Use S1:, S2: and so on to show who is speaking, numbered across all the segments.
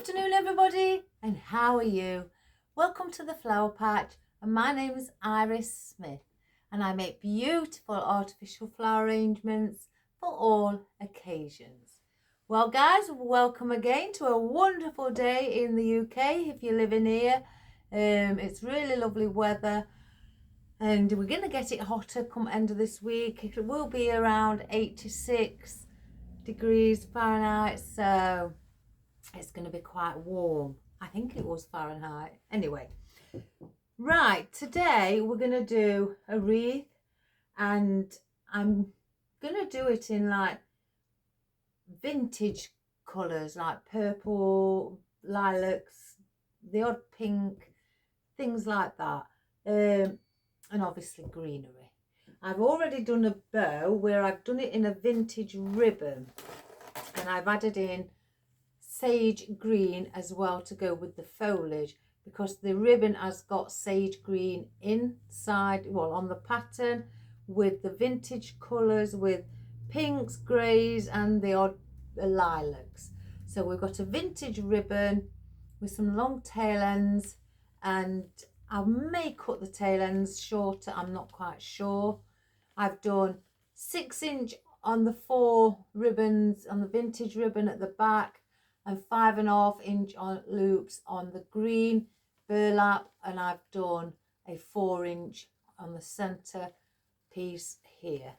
S1: afternoon everybody, and how are you? Welcome to the flower patch, and my name is Iris Smith, and I make beautiful artificial flower arrangements for all occasions. Well guys, welcome again to a wonderful day in the UK if you're living here. It's really lovely weather, and we're going to get it hotter come end of this week. It will be around 86 degrees Fahrenheit, so it's going to be quite warm. I think it was Fahrenheit. Anyway, right, today we're going to do a wreath, and I'm going to do it in like vintage colours, like purple, lilacs, the odd pink, things like that, and obviously greenery. I've already done a bow where I've done it in a vintage ribbon, and I've added in sage green as well to go with the foliage, because the ribbon has got sage green inside, well, on the pattern, with the vintage colours, with pinks, greys and the odd lilacs. So we've got a vintage ribbon with some long tail ends, and I may cut the tail ends shorter, I'm not quite sure. I've done 6" on the 4 ribbons on the vintage ribbon at the back, and 5.5" on loops on the green burlap, and I've done a 4" on the center piece here.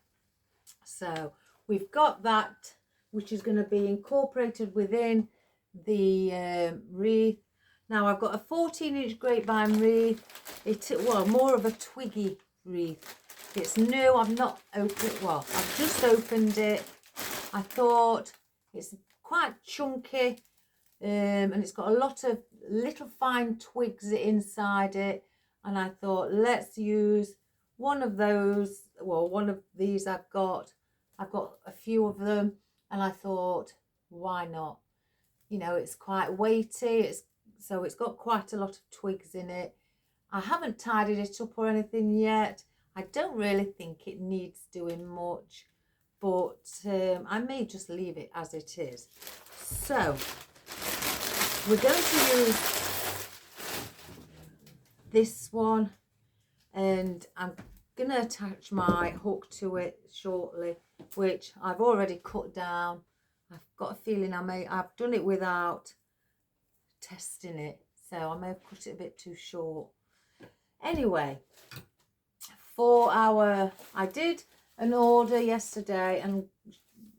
S1: So we've got that, which is going to be incorporated within the wreath. Now I've got a 14" grapevine wreath. It's, well, more of a twiggy wreath. It's new. I've not opened, well, I've just opened it. I thought it's quite chunky, and it's got a lot of little fine twigs inside it, and I thought, let's use one of those, well, one of these. I've got a few of them, and I thought, why not? You know, it's quite weighty, so it's got quite a lot of twigs in it. I haven't tidied it up or anything yet. I don't really think it needs doing much, but I may just leave it as it is. So we're going to use this one, and I'm going to attach my hook to it shortly, which I've already cut down. I've got a feeling I've done it without testing it, so I may have cut it a bit too short. Anyway, I did an order yesterday, and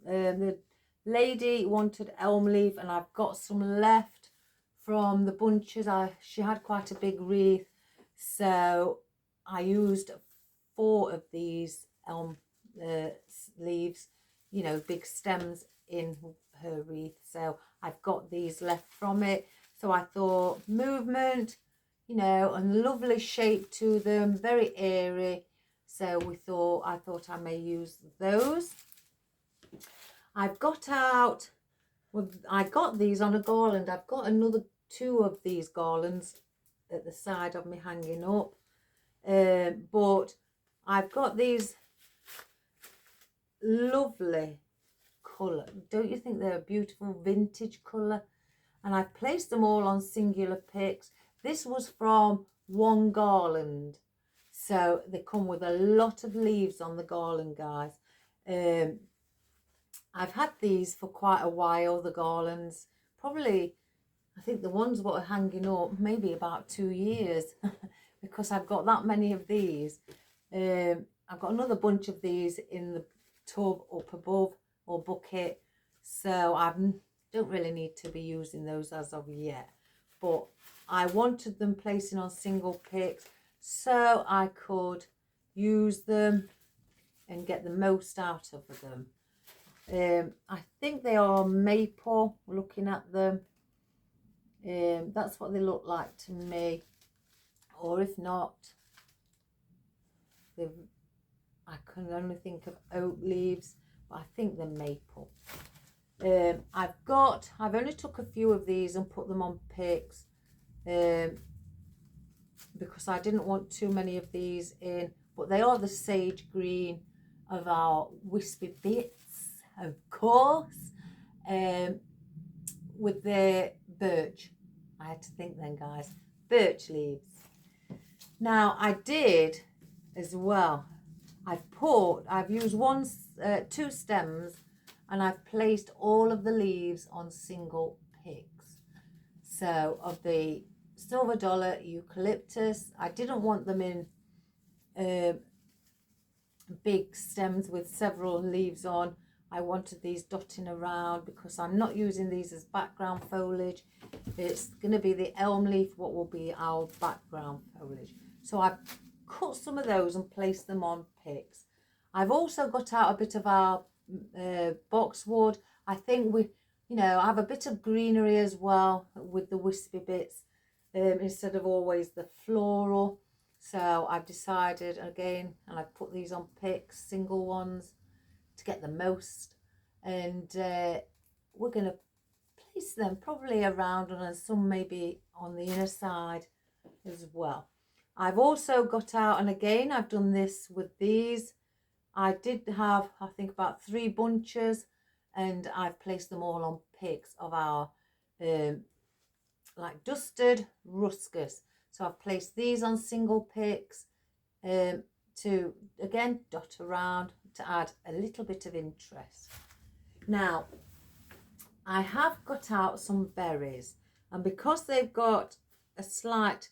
S1: the lady wanted elm leaf, and I've got some left from the bunches. She had quite a big wreath, so I used 4 of these elm leaves, you know, big stems in her wreath. So I've got these left from it. So I thought, movement, you know, and lovely shape to them, very airy. So I thought I may use those. I've got out, well, I got these on a garland. I've got another 2 of these garlands at the side of me hanging up. But I've got these lovely colour. Don't you think they're a beautiful vintage colour? And I've placed them all on singular picks. This was from one garland, so they come with a lot of leaves on the garland, guys. I've had these for quite a while, the garlands. Probably, I think the ones what are hanging up, maybe about 2 years, because I've got that many of these. I've got another bunch of these in the tub up above, or bucket, so I don't really need to be using those as of yet. But I wanted them placing on single picks so I could use them and get the most out of them. I think they are maple, looking at them. That's what they look like to me. Or if not, I can only think of oak leaves, but I think they're maple. I've only took a few of these and put them on picks, because I didn't want too many of these in, but they are the sage green of our wispy bits, of course, with the birch. I had to think then, guys. Birch leaves. Now I did as well. I've used two stems, and I've placed all of the leaves on single picks. So of the silver dollar eucalyptus, I didn't want them in big stems with several leaves on. I wanted these dotting around because I'm not using these as background foliage. It's going to be the elm leaf what will be our background foliage. So I've cut some of those and placed them on picks. I've also got out a bit of our boxwood. I think I have a bit of greenery as well with the wispy bits instead of always the floral. So I've decided again, and I've put these on picks, single ones, to get the most. And we're going to place them probably around, and some maybe on the inner side as well. I've also got out, and again, I've done this with these. I did have, I think, about 3 bunches, and I've placed them all on picks of our like dusted ruscus. So I've placed these on single picks to, again, dot around to add a little bit of interest. Now, I have got out some berries, and because they've got a slight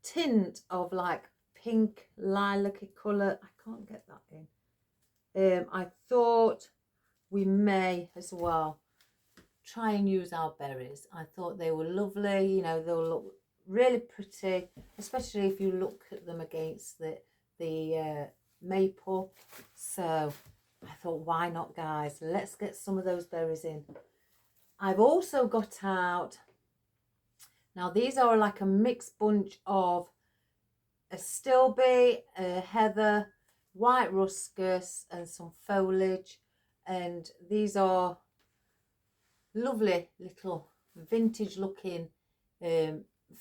S1: tint of like pink lilac-y colour, I can't get that in. I thought we may as well try and use our berries. I thought they were lovely, they'll look really pretty, especially if you look at them against the maple. So I thought, why not, guys? Let's get some of those berries in. I've also got out, now these are like a mixed bunch of astilbe, heather, white ruscus, and some foliage. And these are lovely little vintage looking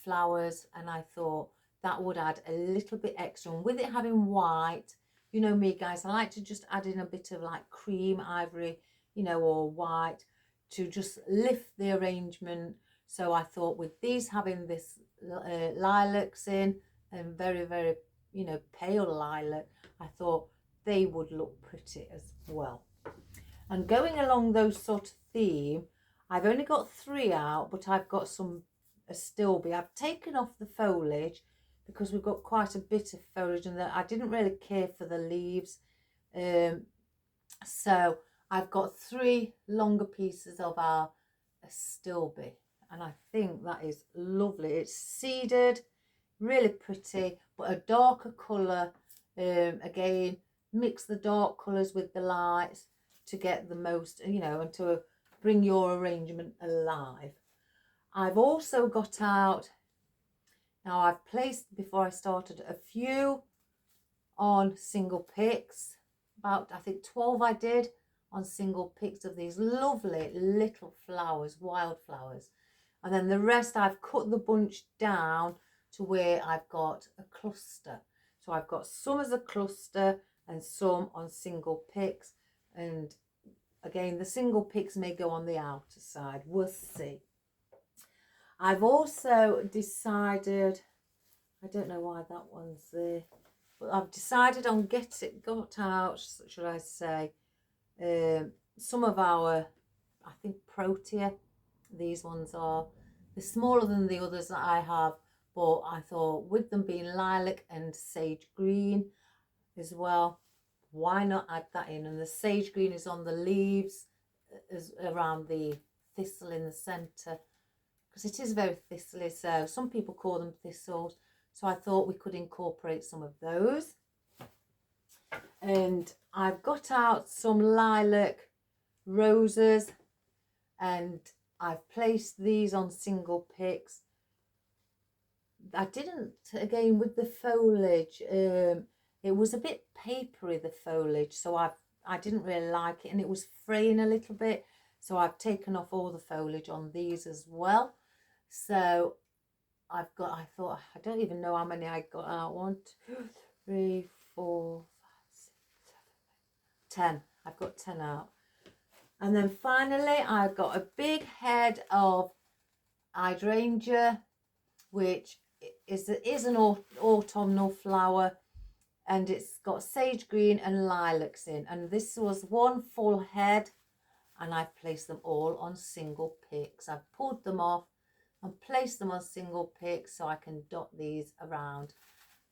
S1: flowers, and I thought that would add a little bit extra. And with it having white, you know me, guys, I like to just add in a bit of like cream, ivory, or white to just lift the arrangement. So I thought with these having this lilacs in, and very, very, pale lilac, I thought they would look pretty as well. And going along those sort of theme, I've only got 3 out, but I've got some astilbe. I've taken off the foliage because we've got quite a bit of foliage, and I didn't really care for the leaves. So I've got 3 longer pieces of our astilbe, and I think that is lovely. It's seeded, really pretty, but a darker colour. Again, mix the dark colours with the lights to get the most, and to bring your arrangement alive. I've also got out, now I've placed, before I started, a few on single picks, about I think 12 I did on single picks of these lovely little flowers, wildflowers. And then the rest I've cut the bunch down to where I've got a cluster. So I've got some as a cluster and some on single picks. And again, the single picks may go on the outer side. We'll see. I've also decided, I don't know why that one's there, but I've decided on got out, should I say, some of our, I think, protea. These ones are, they're smaller than the others that I have, but I thought with them being lilac and sage green as well, why not add that in? And the sage green is on the leaves, is around the thistle in the centre, because it is very thistly. So some people call them thistles. So I thought we could incorporate some of those. And I've got out some lilac roses, and I've placed these on single picks. I didn't, again, with the foliage, it was a bit papery, the foliage, so I didn't really like it, and it was fraying a little bit, so I've taken off all the foliage on these as well. So I thought, I don't even know how many I got out. 1, 2, 3, 4, 5, 6, 7, 8, 10. I've got 10 out. And then finally, I've got a big head of hydrangea, which is an autumnal flower, and it's got sage green and lilacs in. And this was one full head, and I've placed them all on single picks. I've pulled them off and placed them on single picks so I can dot these around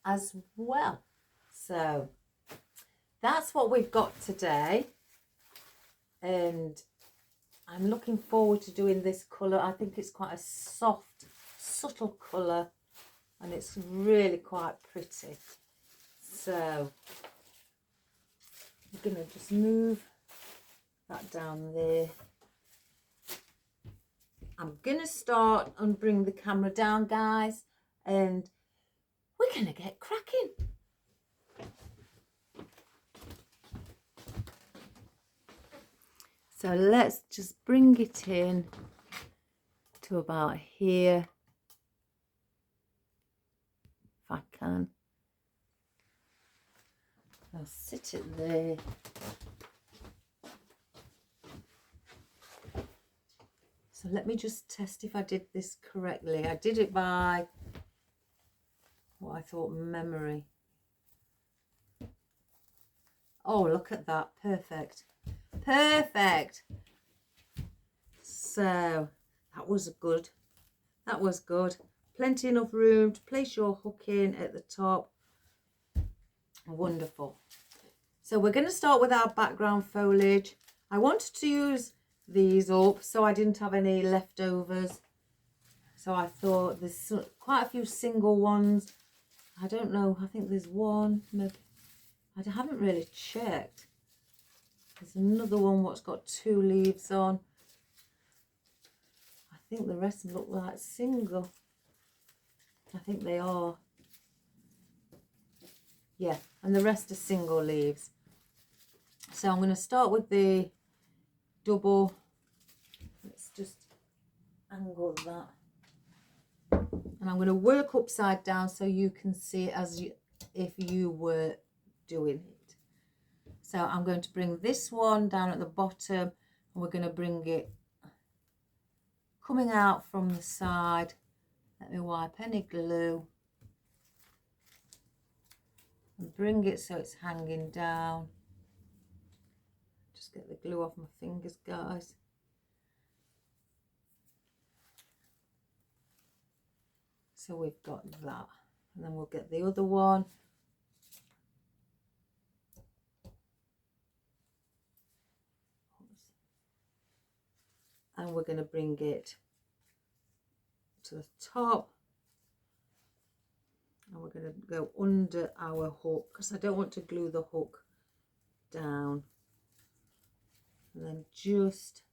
S1: as well. So that's what we've got today, and I'm looking forward to doing this colour. I think it's quite a soft, subtle colour, and it's really quite pretty. So I'm going to just move that down there. I'm going to start and bring the camera down, guys, and we're going to get cracking. So let's just bring it in to about here, if I can. I'll sit it there. So let me just test if I did this correctly. I did it by what I thought memory. Oh, look at that. Perfect. Perfect. So that was good. That was good. Plenty enough room to place your hook in at the top. Wonderful. So we're going to start with our background foliage. I wanted to use these up so I didn't have any leftovers. So I thought there's quite a few single ones. I don't know. I think there's one. Maybe. I haven't really checked. There's another one what's got 2 leaves on. I think the rest look like single. I think they are. Yeah, and the rest are single leaves. So I'm going to start with the double. Let's just angle that. And I'm going to work upside down so you can see it as if you were doing it. So I'm going to bring this one down at the bottom, and we're going to bring it coming out from the side. Let me wipe any glue and bring it so it's hanging down. Just get the glue off my fingers, guys. So we've got that, and then we'll get the other one. And we're going to bring it to the top, and we're going to go under our hook because I don't want to glue the hook down, and then just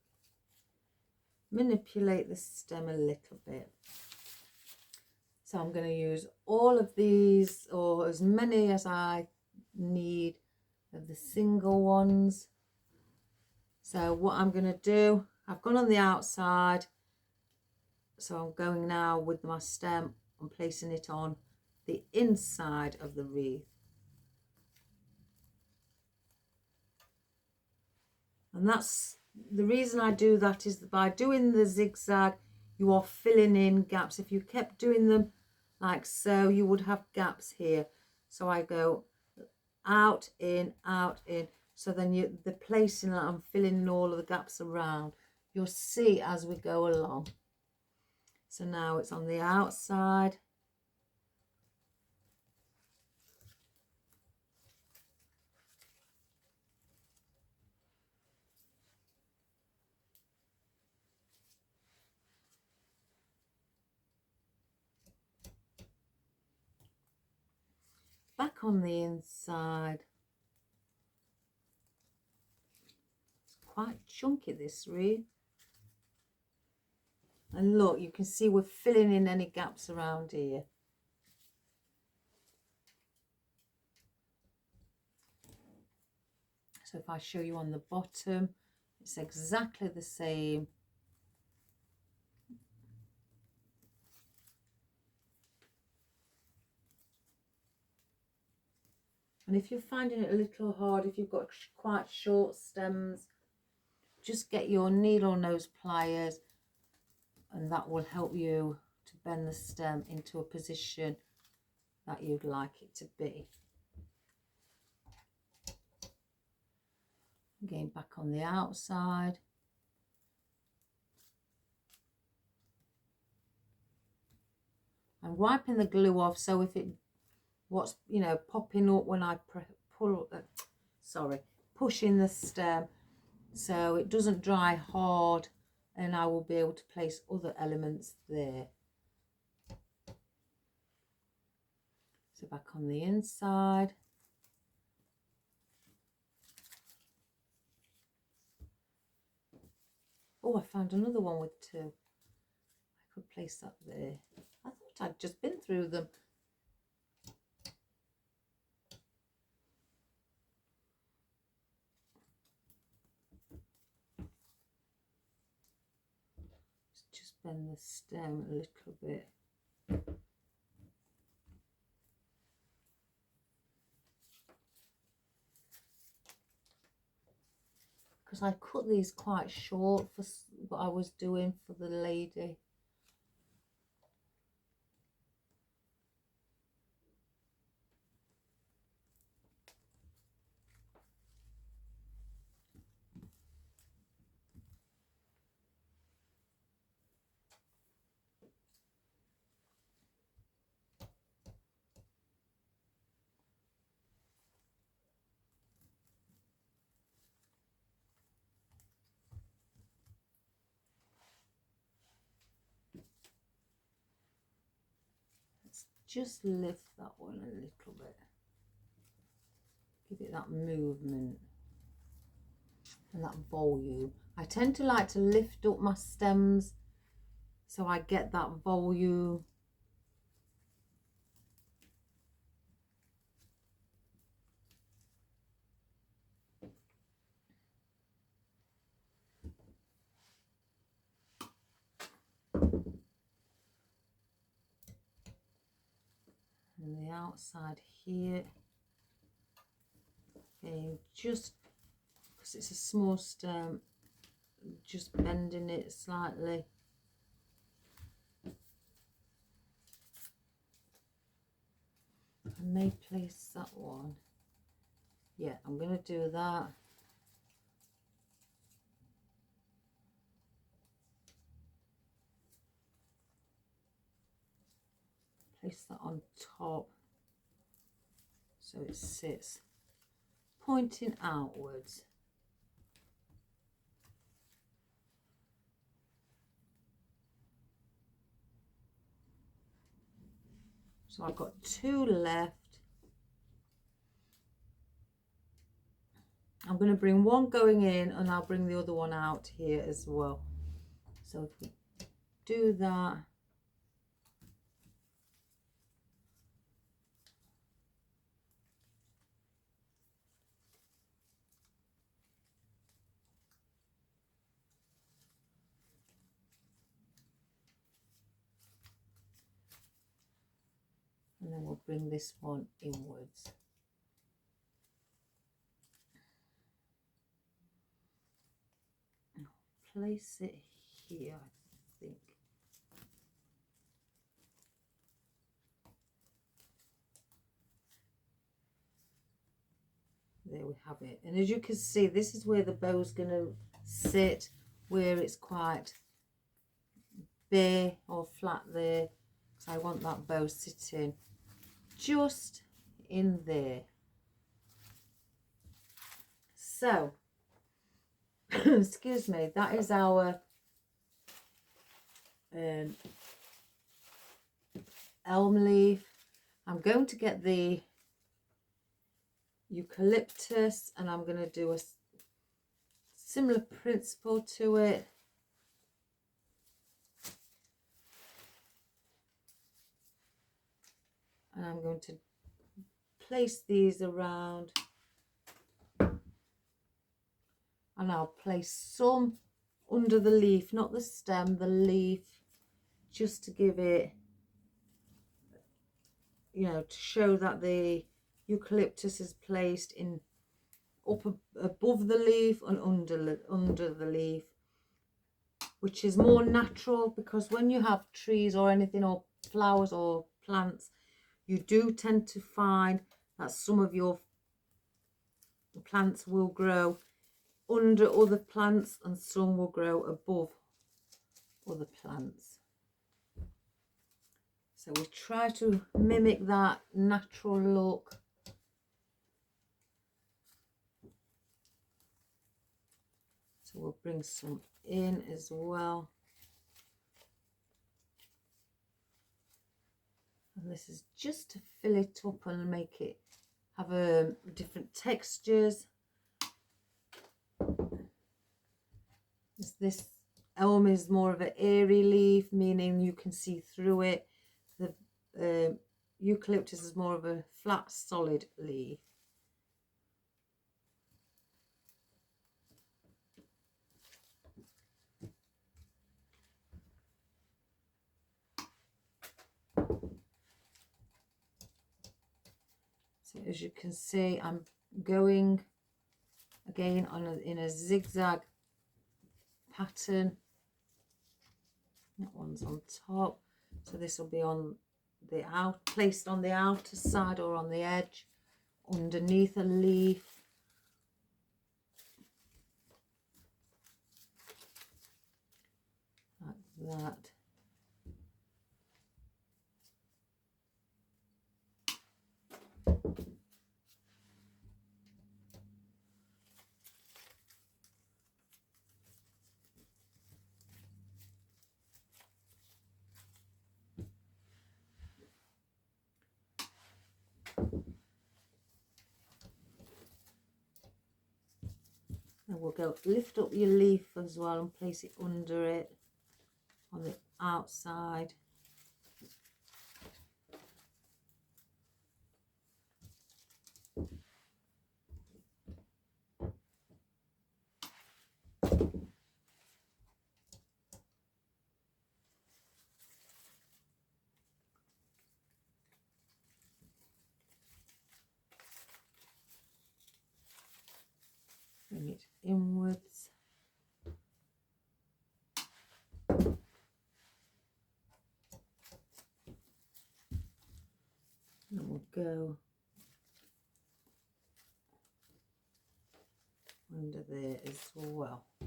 S1: manipulate the stem a little bit. So I'm going to use all of these, or as many as I need of the single ones. So what I'm going to do, I've gone on the outside, so I'm going now with my stem and placing it on the inside of the wreath. And that's the reason I do that, is that by doing the zigzag, you are filling in gaps. If you kept doing them like so, you would have gaps here. So I go out, in, out, in. So then the placing that I'm filling in all of the gaps around, you'll see as we go along. So now it's on the outside. Back on the inside. It's quite chunky, this wreath. And look, you can see we're filling in any gaps around here. So if I show you on the bottom, it's exactly the same. And if you're finding it a little hard, if you've got quite short stems, just get your needle nose pliers and that will help you to bend the stem into a position that you'd like it to be. Again, back on the outside. I'm wiping the glue off, so if it what's popping up when I pushing the stem, so it doesn't dry hard, and I will be able to place other elements there. So back on the inside. Oh, I found another one with two. I could place that there. I thought I'd just been through them. Just bend the stem a little bit. Because I cut these quite short for what I was doing for the lady. Just lift that one a little bit. Give it that movement and that volume. I tend to like to lift up my stems so I get that volume. And the outside here, okay, just because it's a small stem, just bending it slightly. I may place that one. Yeah, I'm going to do that. Place that on top so it sits pointing outwards. So I've got two left. I'm going to bring one going in and I'll bring the other one out here as well. So if we do that. And then we'll bring this one inwards. Place it here, I think. There we have it. And as you can see, this is where the bow's going to sit, where it's quite bare or flat there. So I want that bow sitting just in there. So, excuse me, that is our elm leaf. I'm going to get the eucalyptus and I'm going to do a similar principle to it. And I'm going to place these around, and I'll place some under the leaf, not the stem, the leaf, just to give it, to show that the eucalyptus is placed in up above the leaf and under the leaf. which is more natural, because when you have trees or anything, or flowers or plants, you do tend to find that some of your plants will grow under other plants and some will grow above other plants. So we try to mimic that natural look. So we'll bring some in as well. And this is just to fill it up and make it have different textures. This elm is more of an airy leaf, meaning you can see through it. The eucalyptus is more of a flat, solid leaf. So as you can see, I'm going again in a zigzag pattern. That one's on top, so this will be on the placed on the outer side or on the edge underneath a leaf. Like that. And we'll go lift up your leaf as well and place it under it on the outside. Bring it inwards. And we'll go under there as well. I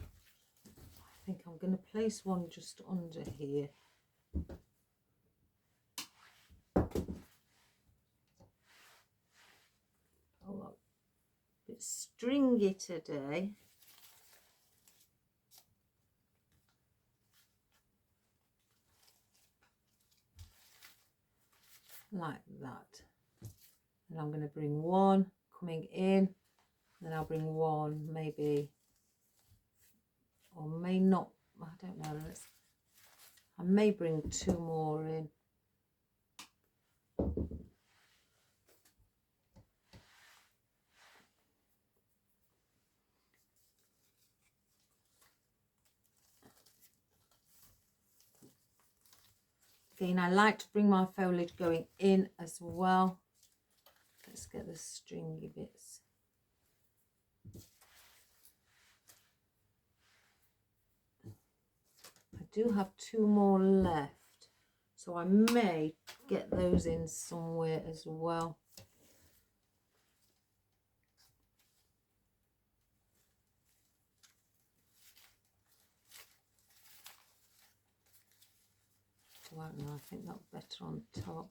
S1: think I'm going to place one just under here. Oh, a bit stringy today. Like that. And I'm going to bring one coming in, then I'll bring one, maybe, or may not, I don't know. I may bring two more in. Again, I like to bring my foliage going in as well. Let's get the stringy bits. I do have two more left, so I may get those in somewhere as well. I don't know, I think that's better on top.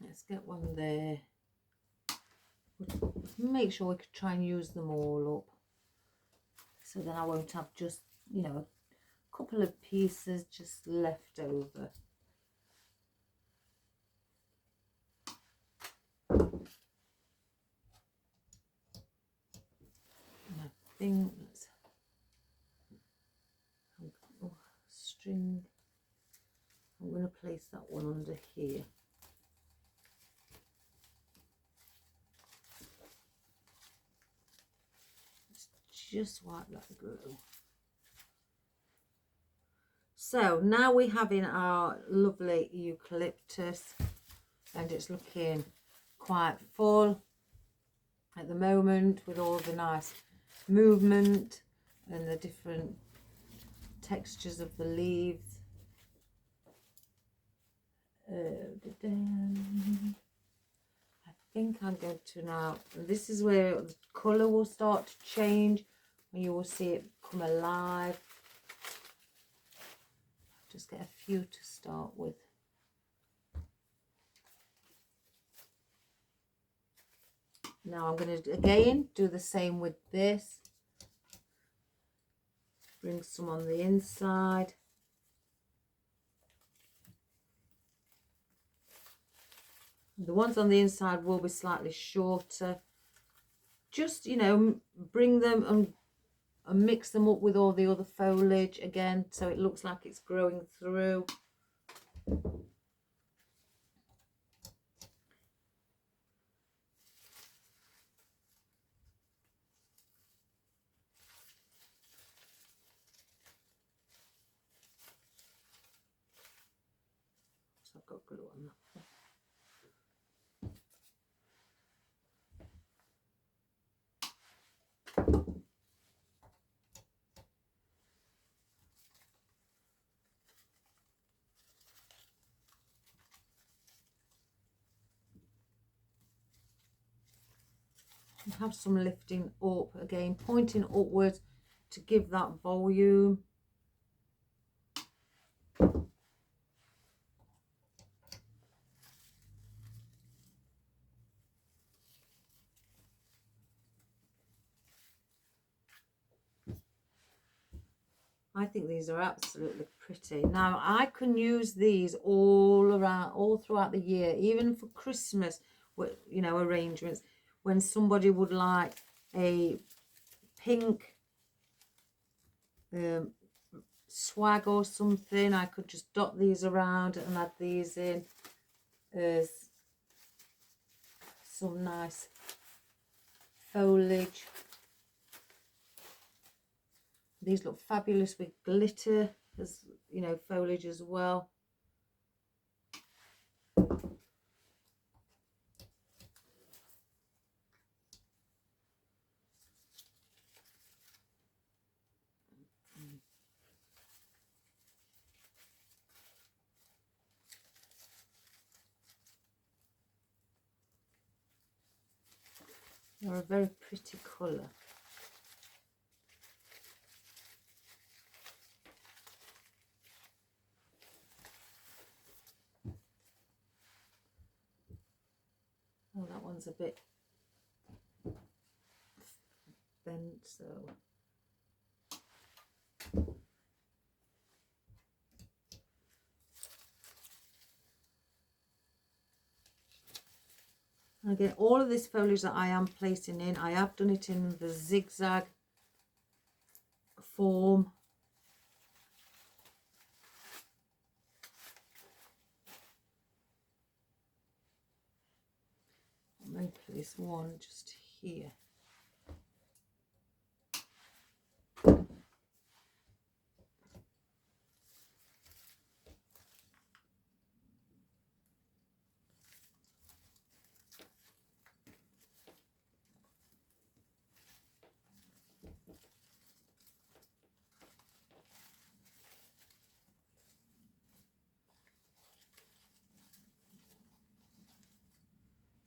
S1: Let's get one there. Make sure we could try and use them all up, so then I won't have just, you know, a couple of pieces just left over. And I think that's string. I'm going to place that one under here. Just wipe that glue. So now we have in our lovely eucalyptus, and it's looking quite full at the moment with all the nice movement and the different textures of the leaves. I think I'm going to now, this is where the colour will start to change, and you will see it come alive. Just get a few to start with. Now I'm going to again do the same with this. Bring some on the inside. The ones on the inside will be slightly shorter. Just, you know, bring them and mix them up with all the other foliage again, so it looks like it's growing through. So I've got glue on that. And have some lifting up again, pointing upwards to give that volume. I think these are absolutely pretty. Now I can use these all around, all throughout the year, even for Christmas, you know, arrangements. When somebody would like a pink swag or something, I could just dot these around and add these in as some nice foliage. These look fabulous with glitter, as you know, foliage as well. They're a very pretty colour. Oh, that one's a bit bent, so again, all of this foliage that I am placing in, I have done it in the zigzag form. I'm going to place one just here.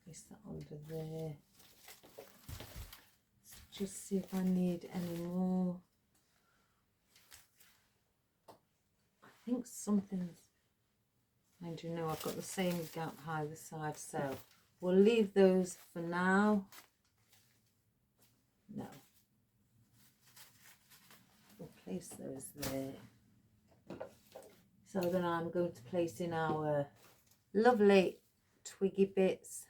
S1: Place that under there. Let's just see if I need any more. I think something's, and you know, I've got the same gap either side, so we'll leave those for now. No, we'll place those there. So then I'm going to place in our lovely twiggy bits.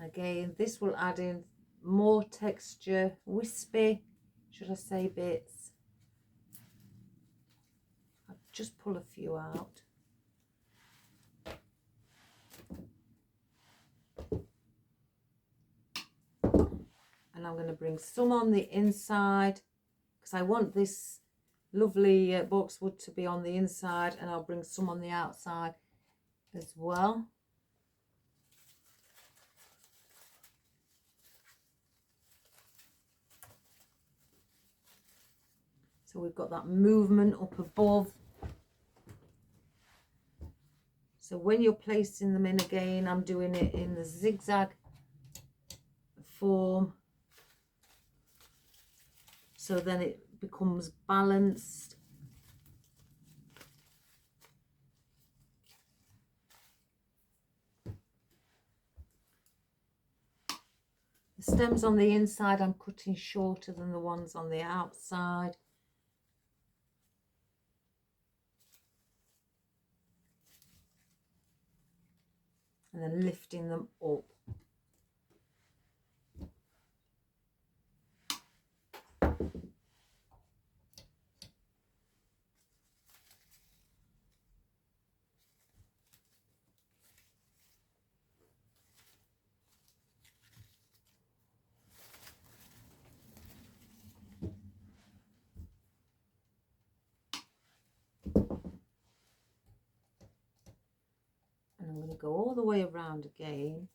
S1: Again, this will add in more texture, wispy, should I say, bits. I'll just pull a few out. And I'm going to bring some on the inside, because I want this lovely boxwood to be on the inside, and I'll bring some on the outside as well. So we've got that movement up above. So when you're placing them in again, I'm doing it in the zigzag form. So then it becomes balanced. The stems on the inside I'm cutting shorter than the ones on the outside. And then lifting them up. And I'm going to go all the way around again.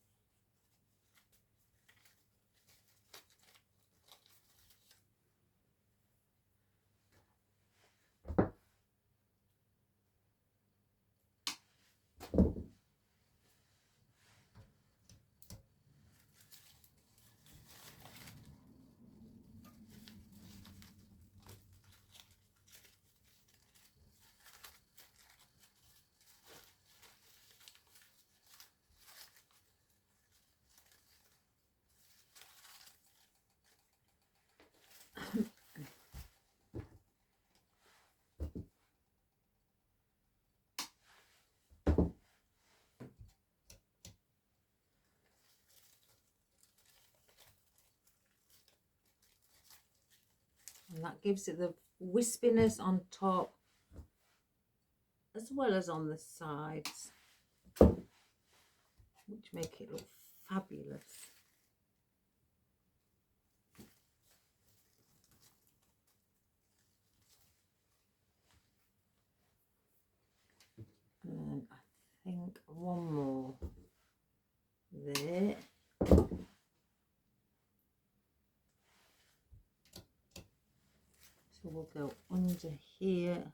S1: And that gives it the wispiness on top as well as on the sides, which make it look fabulous. And I think one more there. So we'll go under here.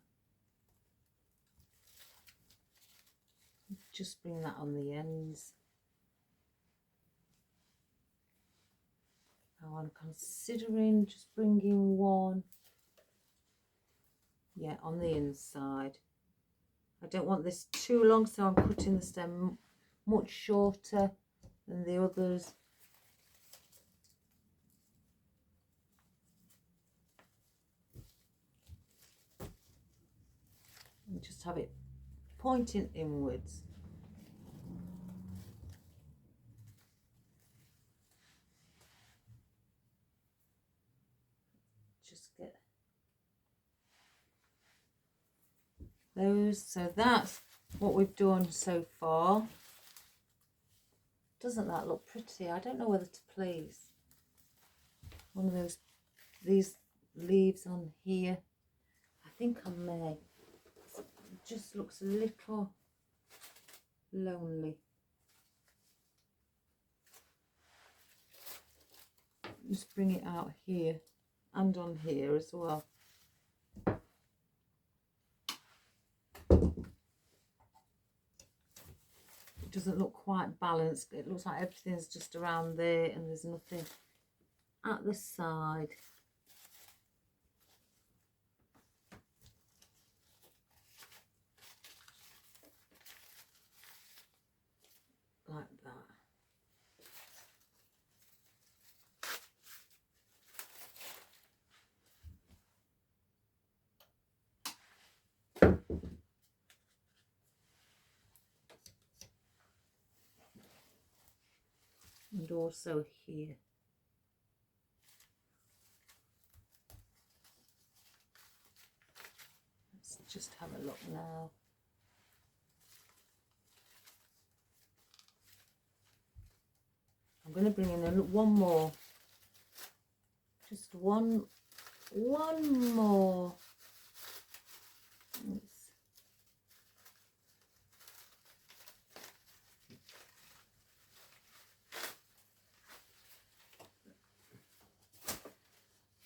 S1: Just bring that on the ends. Now I'm considering just bringing one, yeah, on the inside. I don't want this too long, so I'm cutting the stem much shorter than the others. And just have it pointing inwards. Just get those. So that's what we've done so far. Doesn't that look pretty? I don't know whether to place one of these leaves on here. I think I may. It just looks a little lonely. Just bring it out here and on here as well. It doesn't look quite balanced. It looks like everything's just around there and there's nothing at the side. Like that. And also here. Let's just have a look now. I'm going to bring in one more. Just one more.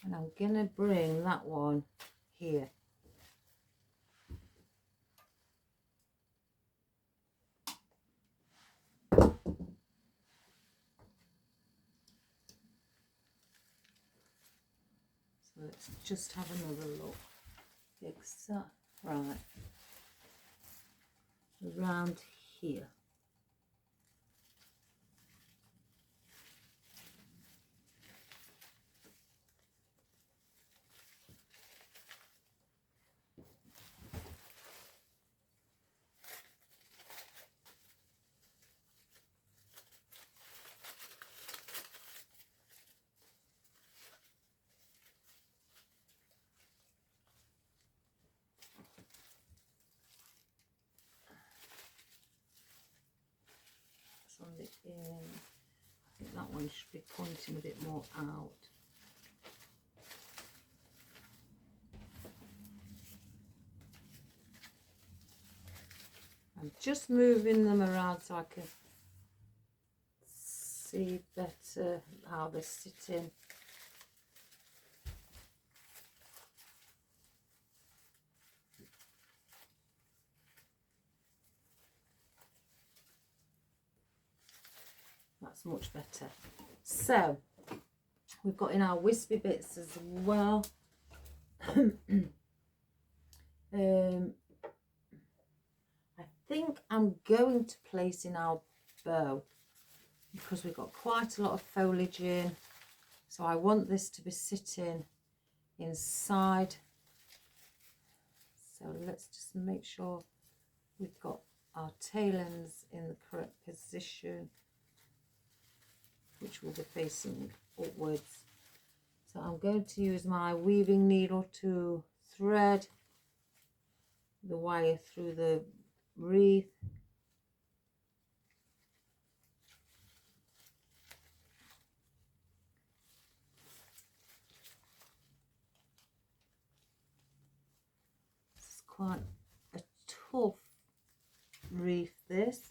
S1: And I'm going to bring that one here. So let's just have another look. Exact, right, around here. On the in. I think that one should be pointing a bit more out. I'm just moving them around so I can see better how they're sitting. That's much better. So we've got in our wispy bits as well. I think I'm going to place in our bow because we've got quite a lot of foliage in, so I want this to be sitting inside. So let's just make sure we've got our tail ends in the correct position, which will be facing upwards. So I'm going to use my weaving needle to thread the wire through the wreath. It's quite a tough wreath, this.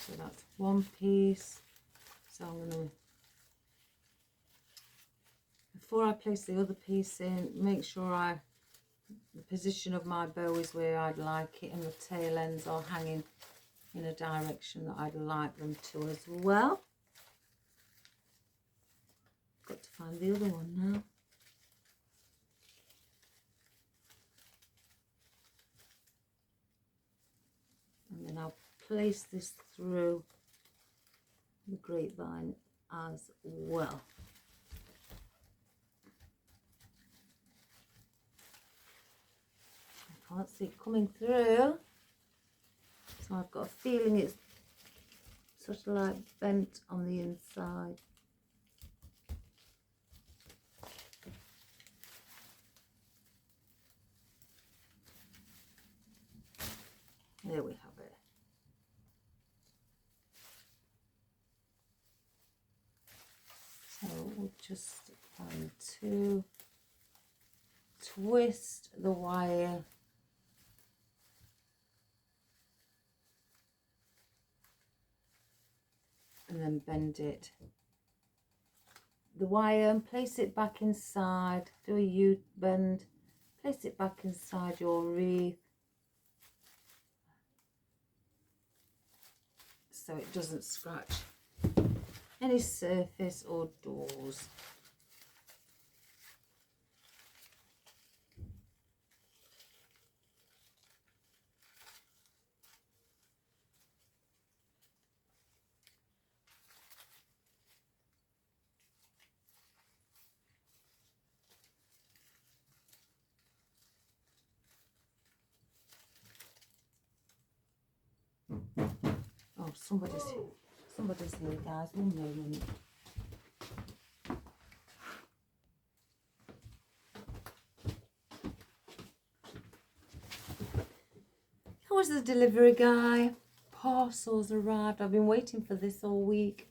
S1: So that's one piece. So I'm going to, before I place the other piece in, make sure the position of my bow is where I'd like it, and the tail ends are hanging in a direction that I'd like them to as well. Got to find the other one now. And then I'll place this through the grapevine as well. I can't see it coming through, so I've got a feeling it's sort of like bent on the inside. There we have it. So we'll just want to twist the wire and then bend it, the wire, and place it back inside. Do a U-bend, place it back inside your wreath so it doesn't scratch any surface or doors. Oh, somebody's here, guys. 1 moment. How was the delivery guy? parcel's arrived. I've been waiting for this all week.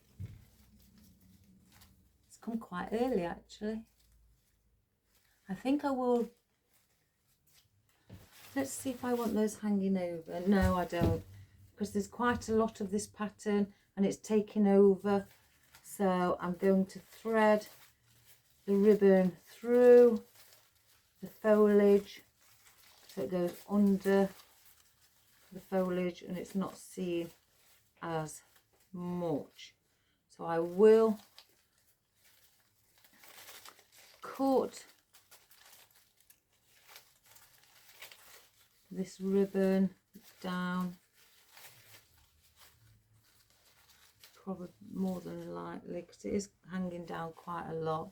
S1: It's come quite early actually. I think I will. Let's see if I want those hanging over. No, I don't, because there's quite a lot of this pattern and it's taking over. So I'm going to thread the ribbon through the foliage so it goes under the foliage and it's not seen as much. So I will cut this ribbon down, probably more than likely, because it is hanging down quite a lot.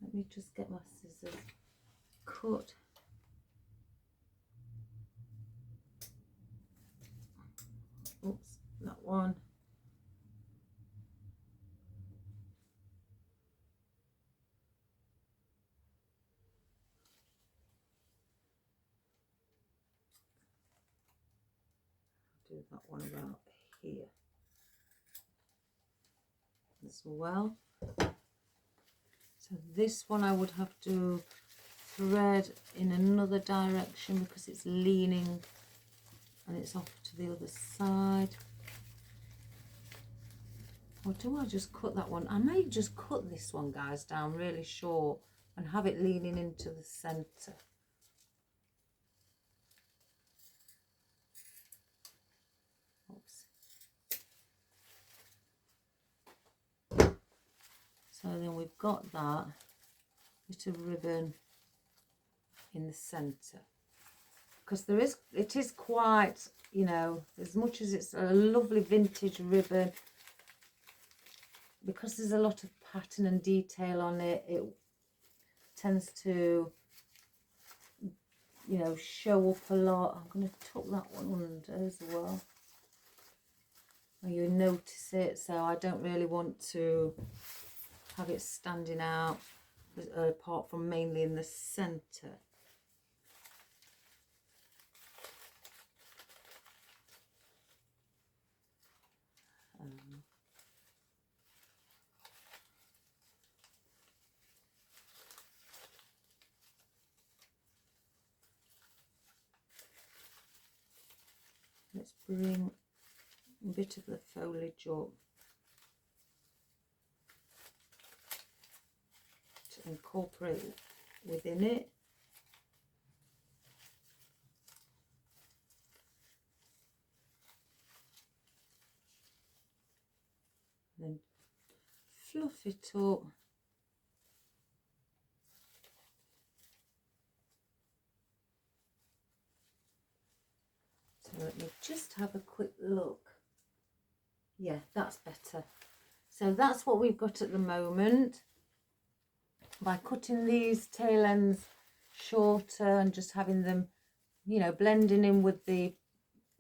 S1: Let me just get my scissors. Cut. Oops, that one. Do that one about here as well. So this one I would have to thread in another direction because it's leaning and it's off to the other side. Or do I just cut that one? I may just cut this one, guys, down really short and have it leaning into the centre. Oops. So then we've got that bit of ribbon in the centre, because it is quite, you know, as much as it's a lovely vintage ribbon, because there's a lot of pattern and detail on it, it tends to, you know, show up a lot. I'm going to tuck that one under as well. And you notice it, so I don't really want to have it standing out apart from mainly in the centre. Let's bring a bit of the foliage up to incorporate within it. Then fluff it up. So let me just have a quick look. Yeah, that's better. So that's what we've got at the moment. By cutting these tail ends shorter and just having them, you know, blending in with the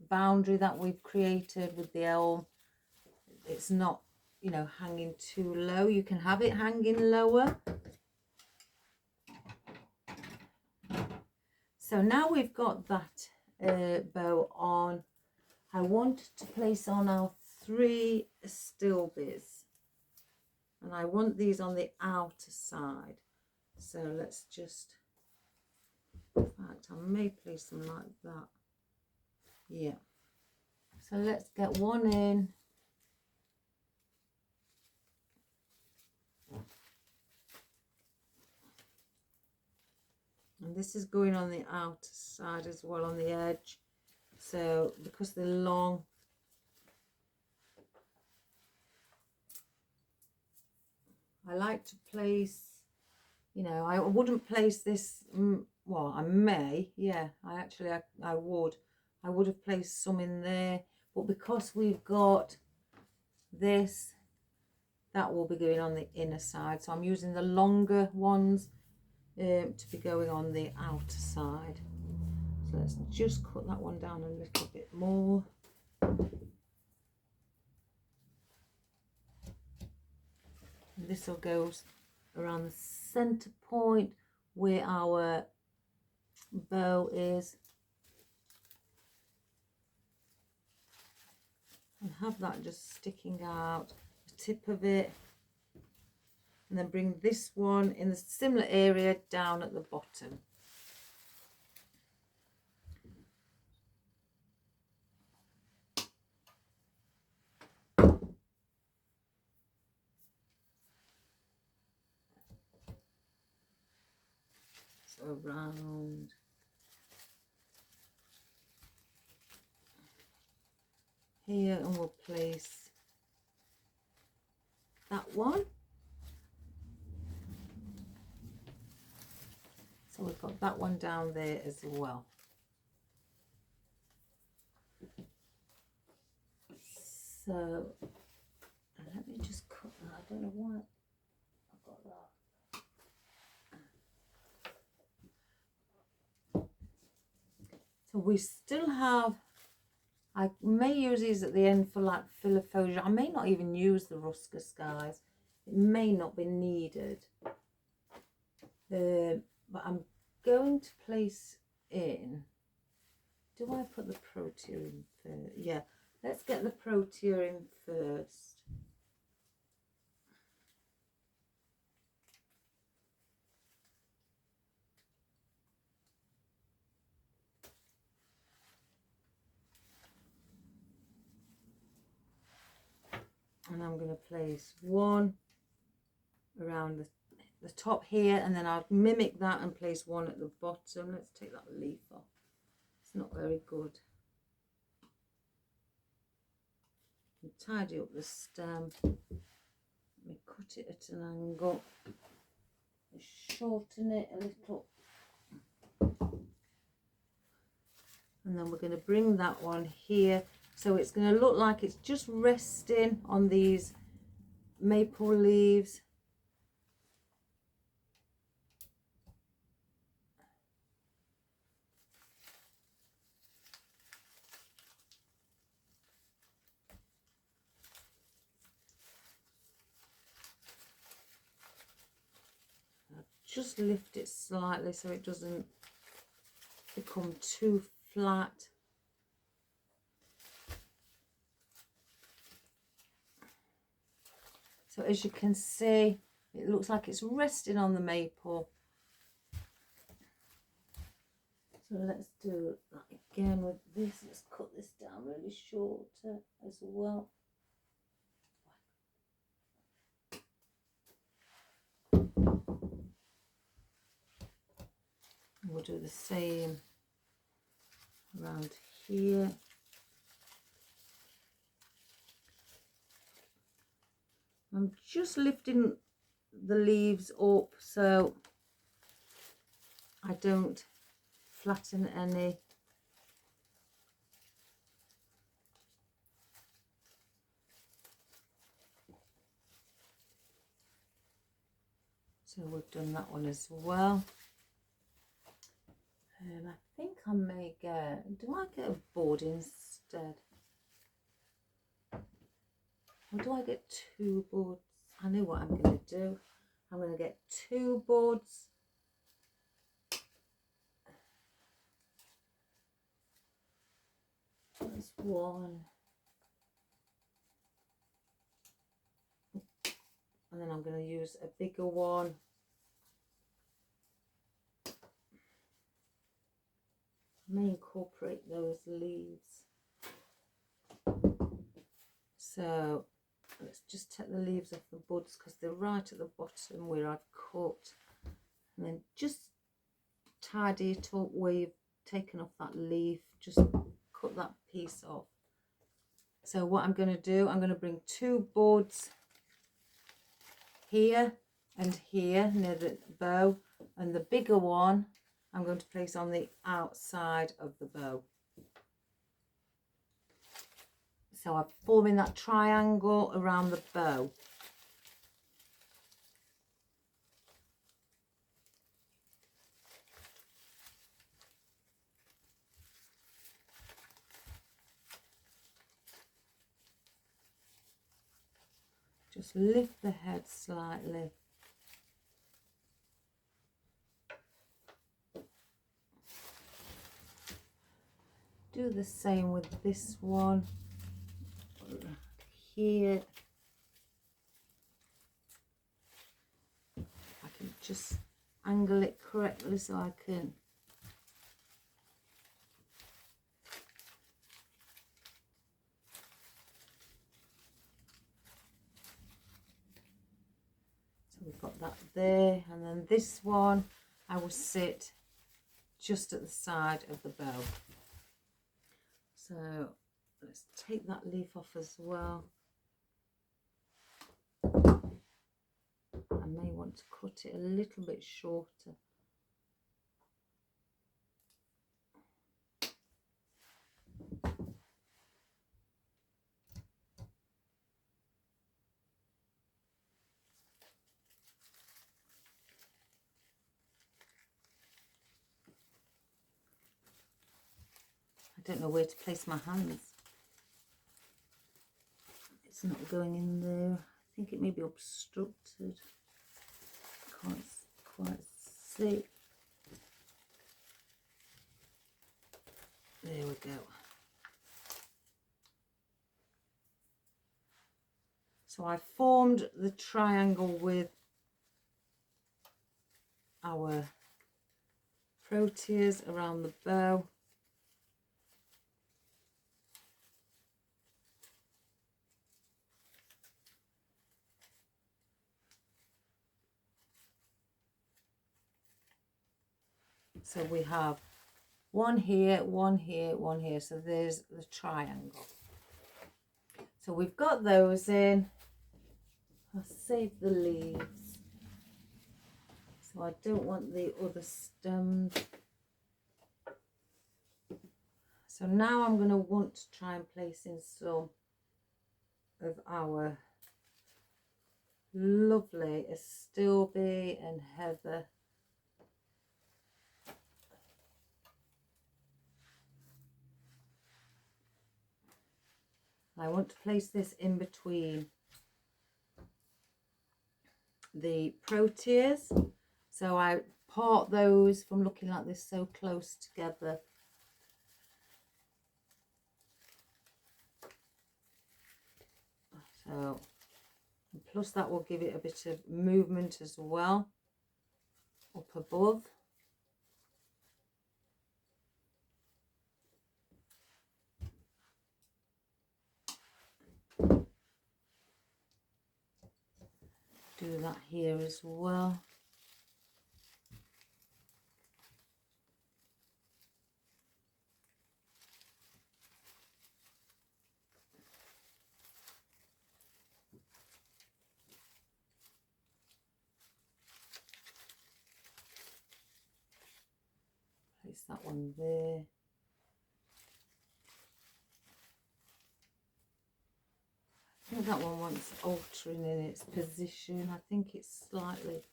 S1: boundary that we've created with the elm, it's not, you know, hanging too low. You can have it hanging lower. So now we've got that bow on, I want to place on our 3 stilbies, and I want these on the outer side. So let's just, in fact, I may place them like that. Yeah. So let's get one in. And this is going on the outer side as well, on the edge. So because they're long, I like to place, you know, I wouldn't place this, well, I may, yeah, I would have placed some in there, but because we've got this, that will be going on the inner side, so I'm using the longer ones to be going on the outer side. So let's just cut that one down a little bit more. And this will go around the center point where our bow is. and have that just sticking out the tip of it, and then bring this one in the similar area down at the bottom. So around here, and we'll place that one. So we've got that one down there as well. So let me just cut that. I don't know why I've got that. So we still have, I may use these at the end for like filler foliage. I may not even use the ruscus, guys. It may not be needed. But I'm going to place in, do I put the protea in first? Yeah, let's get the protea in first. And I'm going to place one around the top here, and then I'll mimic that and place one at the bottom. Let's take that leaf off. It's not very good. And tidy up the stem. Let me cut it at an angle. Shorten it a little. And then we're going to bring that one here. So it's going to look like it's just resting on these maple leaves. I'll just lift it slightly so it doesn't become too flat. So as you can see, it looks like it's resting on the maple. So let's do that again with this. Let's cut this down really short as well. And we'll do the same around here. I'm just lifting the leaves up so I don't flatten any. So we've done that one as well. I think I may get, do I get a board instead? Or do I get two boards? I know what I'm going to do. I'm going to get two boards. There's one. And then I'm going to use a bigger one. I may incorporate those leaves. So let's just take the leaves off the buds because they're right at the bottom where I've cut. And then just tidy it up where you've taken off that leaf. Just cut that piece off. So what I'm going to do, I'm going to bring two buds here and here near the bow, and the bigger one I'm going to place on the outside of the bow. So I'm forming that triangle around the bow. Just lift the head slightly. Do the same with this one. here. I can just angle it correctly so I can we've got that there, and then this one I will sit just at the side of the bow. So let's take that leaf off as well. I may want to cut it a little bit shorter. I don't know where to place my hands. It's not going in there. I think it may be obstructed. Can't quite see. There we go. So I formed the triangle with our proteas around the bow. So we have one here, one here, one here. So there's the triangle. So we've got those in. I'll save the leaves. So I don't want the other stems. So now I'm going to want to try and place in some of our lovely Astilbe and heather. I want to place this in between the proteas, so I part those from looking like this so close together. So, and plus that will give it a bit of movement as well up above. Do that here as well. Place that one there. I think that one wants altering in its position. I think it's slightly...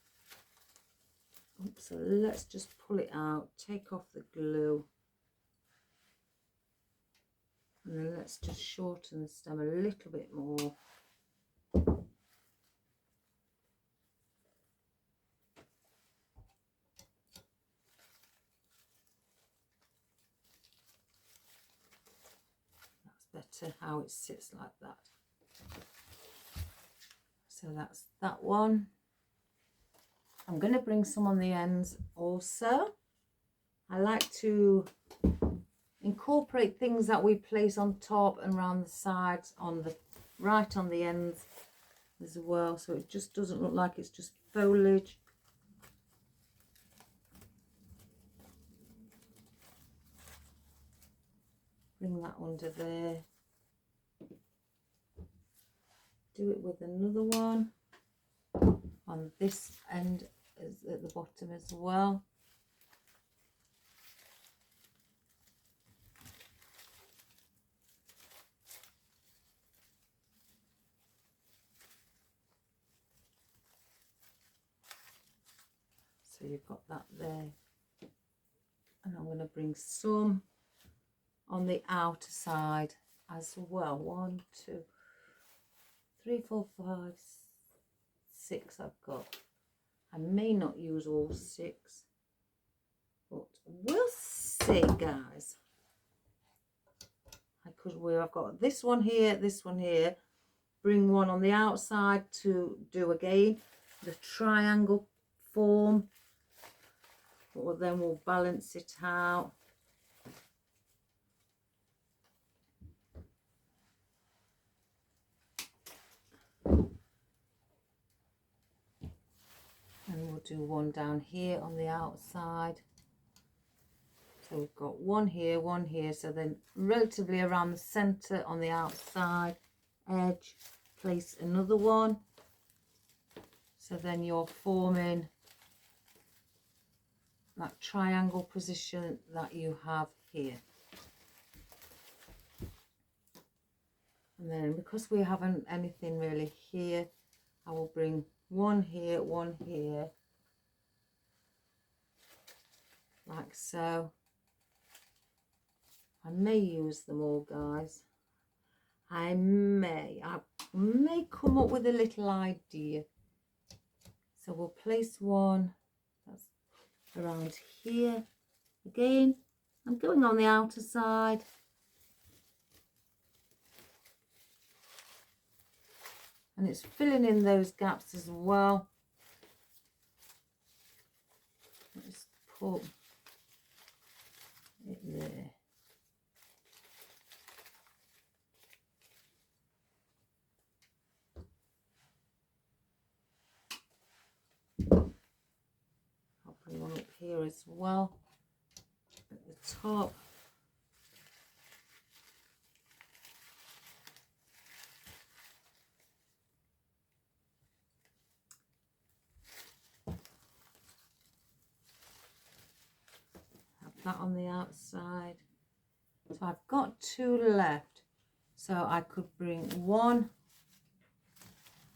S1: Oops, so let's just pull it out, take off the glue. And then let's just shorten the stem a little bit more. That's better how it sits like that. So that's that one. I'm going to bring some on the ends also. I like to incorporate things that we place on top and around the sides, on the right on the ends as well, so it just doesn't look like it's just foliage. Bring that under there. Do it with another one on this end at the bottom as well. So you've got that there. And I'm going to bring some on the outer side as well. 1, 2, 3, 4, 5, 6 I've got. I may not use all 6, but we'll see, guys. I because I've got this one here, bring one on the outside to do again the triangle form, but then we'll balance it out. And we'll do one down here on the outside. So we've got one here, so then relatively around the centre on the outside edge, place another one. So then you're forming that triangle position that you have here. And then because we haven't anything really here, I will bring one here, like so. I may use them all, guys. I may come up with a little idea. So we'll place one that's around here. Again, I'm going on the outer side. And it's filling in those gaps as well. Let's put it there. I'll bring one up here as well at the top. That on the outside. So I've got two left, so I could bring one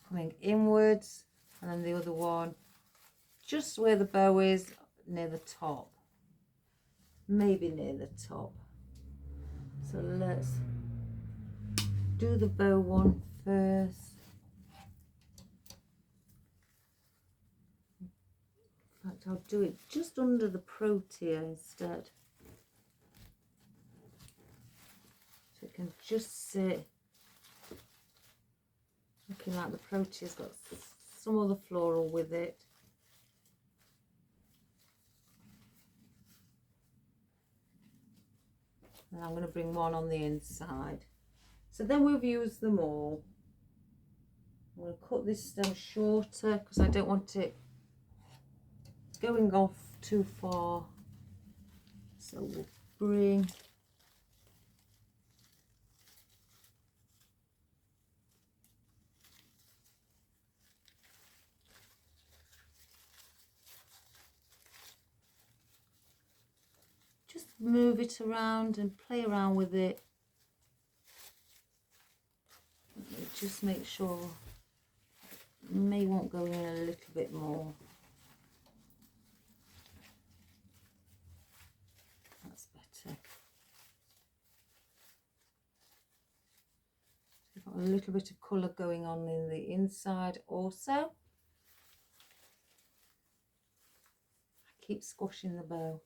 S1: coming inwards and then the other one just where the bow is, near the top, maybe near the top. So let's do the bow one first. In fact, I'll do it just under the protea instead. So it can just sit looking like the protea's got some other floral with it. And I'm going to bring one on the inside. So then we've used them all. I'm going to cut this stem shorter because I don't want it going off too far. So we'll bring just move it around and play around with it. Just make sure may want going in a little bit more. That's better. We've got a little bit of colour going on in the inside also. I keep squashing the bow.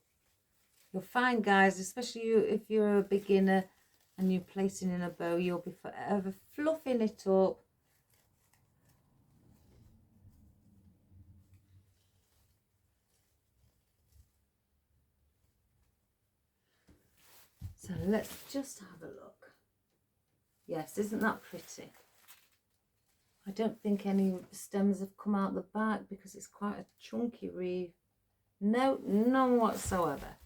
S1: You'll find, guys, especially if you're a beginner and you're placing in a bow, you'll be forever fluffing it up. So let's just have a look. Yes, isn't that pretty? I don't think any stems have come out the back because it's quite a chunky wreath. No, none whatsoever.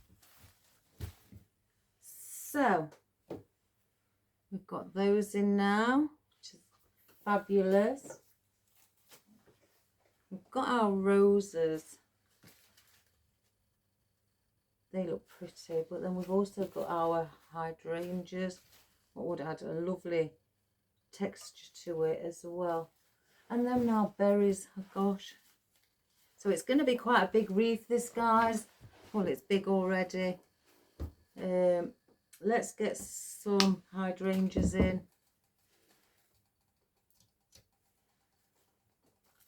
S1: So we've got those in now, which is fabulous. We've got our roses. They look pretty, but then we've also got our hydrangeas, what would add a lovely texture to it as well. And then our berries, oh gosh. So it's going to be quite a big wreath, this, guys. Well, it's big already. Let's get some hydrangeas in.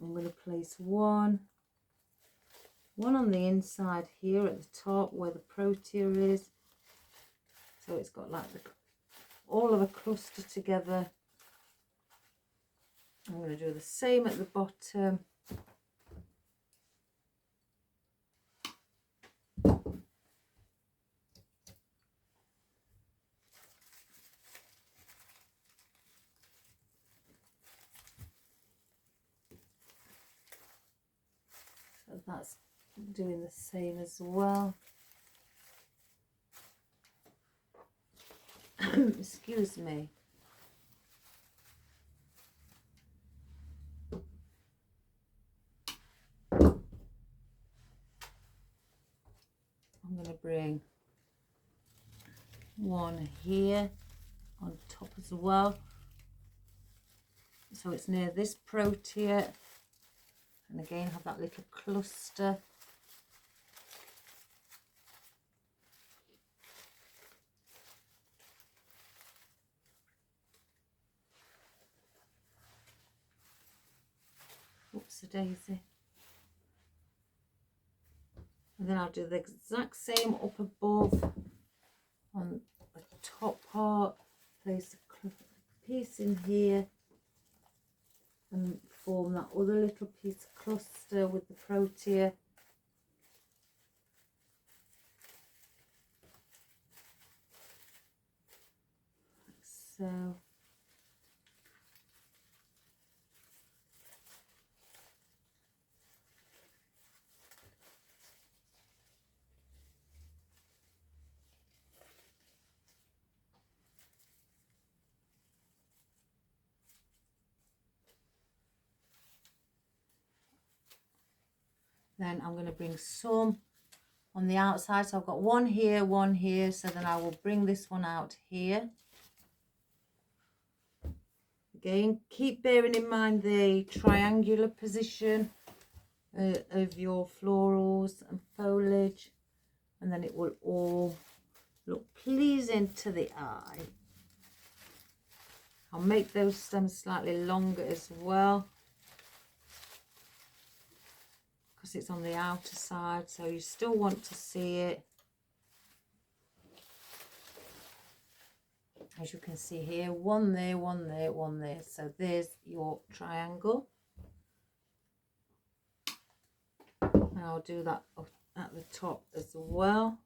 S1: I'm going to place one on the inside here at the top where the protea is. So it's got like the all of a cluster together. I'm going to do the same at the bottom. So that's doing the same as well. Excuse me. I'm going to bring one here on top as well. So it's near this protea. And again, have that little cluster. Oops, a daisy. And then I'll do the exact same up above on the top part. Place a piece in here and form that other little piece of cluster with the protea. Like so. Then I'm going to bring some on the outside. So I've got one here, so then I will bring this one out here. Again, keep bearing in mind the triangular position of your florals and foliage, and then it will all look pleasing to the eye. I'll make those stems slightly longer as well, because it's on the outer side, so you still want to see it. As you can see here, one there, one there, one there. So there's your triangle. And I'll do that at the top as well.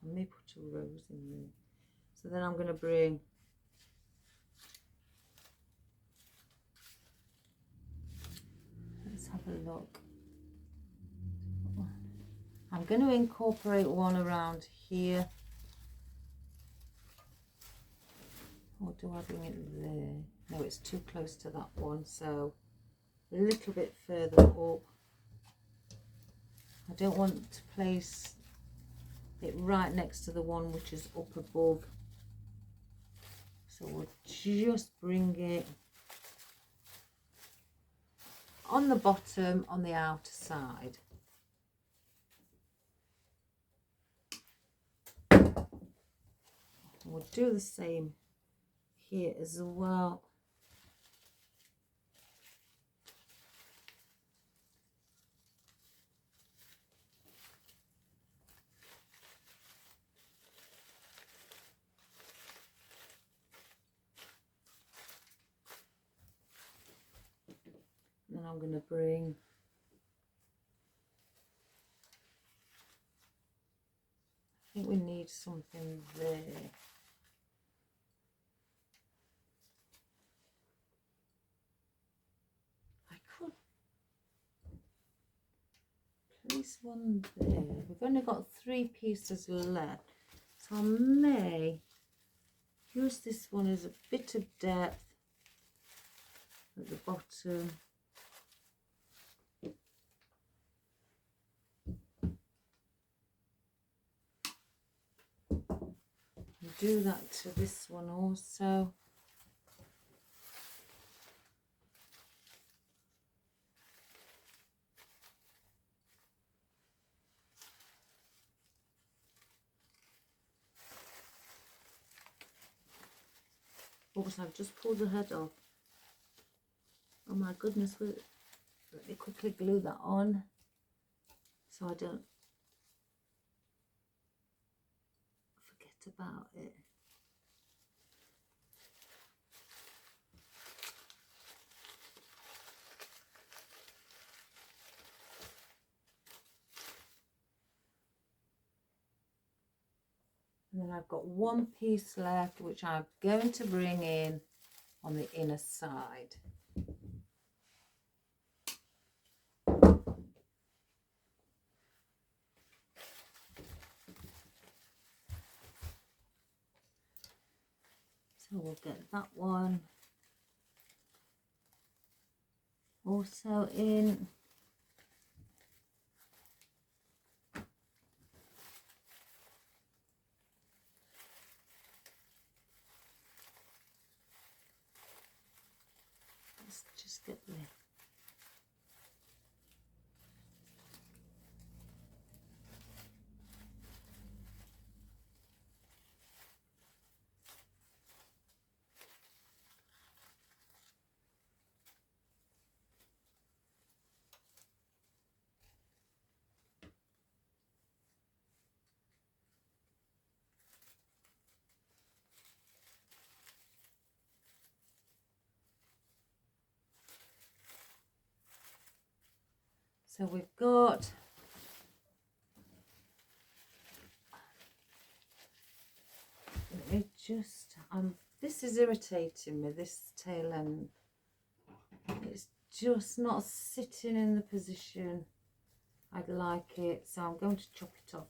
S1: I may put a rose in there. So then I'm going to bring let's have a look. I'm going to incorporate one around here. Or do I bring it there? No, it's too close to that one. So a little bit further up. I don't want to place it right next to the one which is up above. So we'll just bring it on the bottom, on the outer side. We'll do the same here as well. Then I'm going to bring I think we need something there. I could place one there. We've only got 3 pieces left, so I may use this one as a bit of depth at the bottom. And do that to this one also. Oops, I've just pulled the head off. Oh my goodness, let me quickly glue that on so I don't forget about it. And then I've got one piece left, which I'm going to bring in on the inner side. So we'll get that one also in. Let's just get the so we've got it just this is irritating me, this tail end. It's just not sitting in the position I'd like it, so I'm going to chop it off.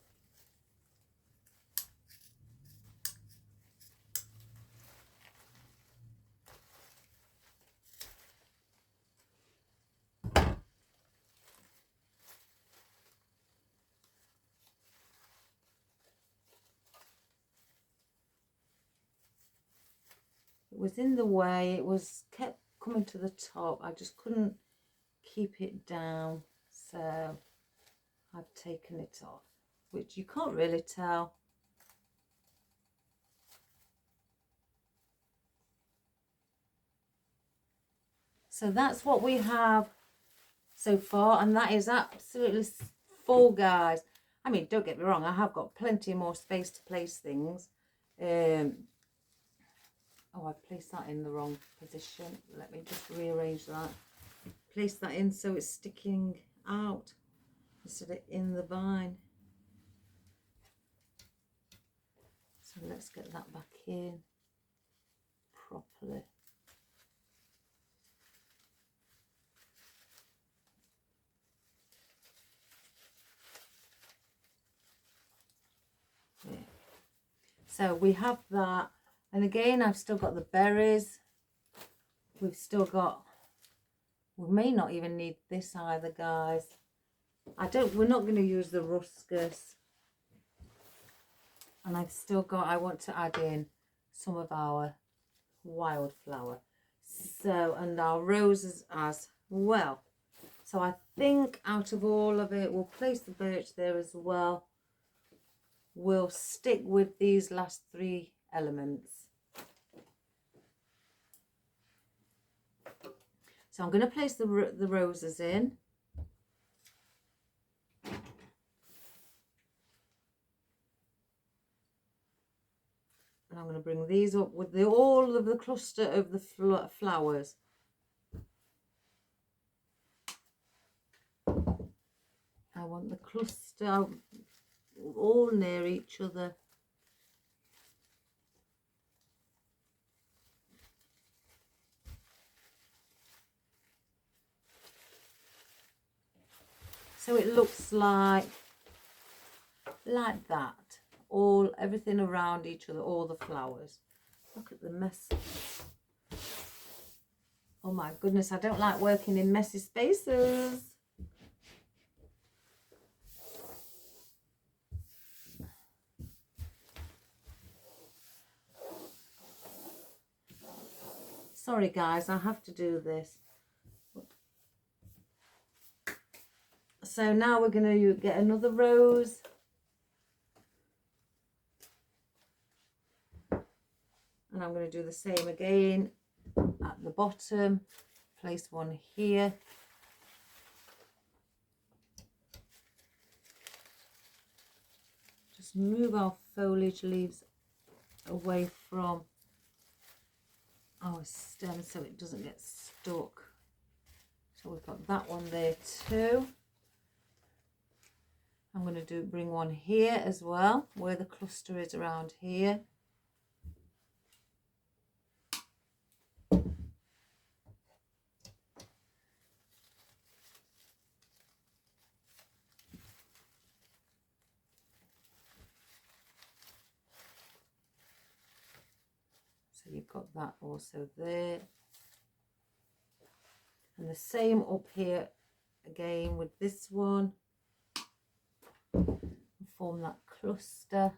S1: It was in the way, it was kept coming to the top. I just couldn't keep it down, so I've taken it off, which you can't really tell. So that's what we have so far, and that is absolutely full, guys. I mean, don't get me wrong, I have got plenty more space to place things. Oh, I placed that in the wrong position. Let me just rearrange that. Place that in so it's sticking out instead of in the vine. So let's get that back in properly. Yeah. So we have that. And again, I've still got the berries. We've still got, we may not even need this either, guys. We're not going to use the ruscus. And I've still got, I want to add in some of our wildflower. So, and our roses as well. So I think out of all of it, we'll place the birch there as well. We'll stick with these last three elements. So I'm going to place the roses in. And I'm going to bring these up with all of the cluster of the flowers. I want the cluster all near each other. So it looks like that. Everything around each other, all the flowers. Look at the mess. Oh my goodness, I don't like working in messy spaces. Sorry guys, I have to do this. So now we're going to get another rose. And I'm I'm going to do the same again at the bottom. Place one here. Just move our foliage leaves away from our stem so it doesn't get stuck. So we've got that one there too. I'm going to bring one here as well, where the cluster is around here. So you've got that also there. And the same up here again with this one. Form that cluster.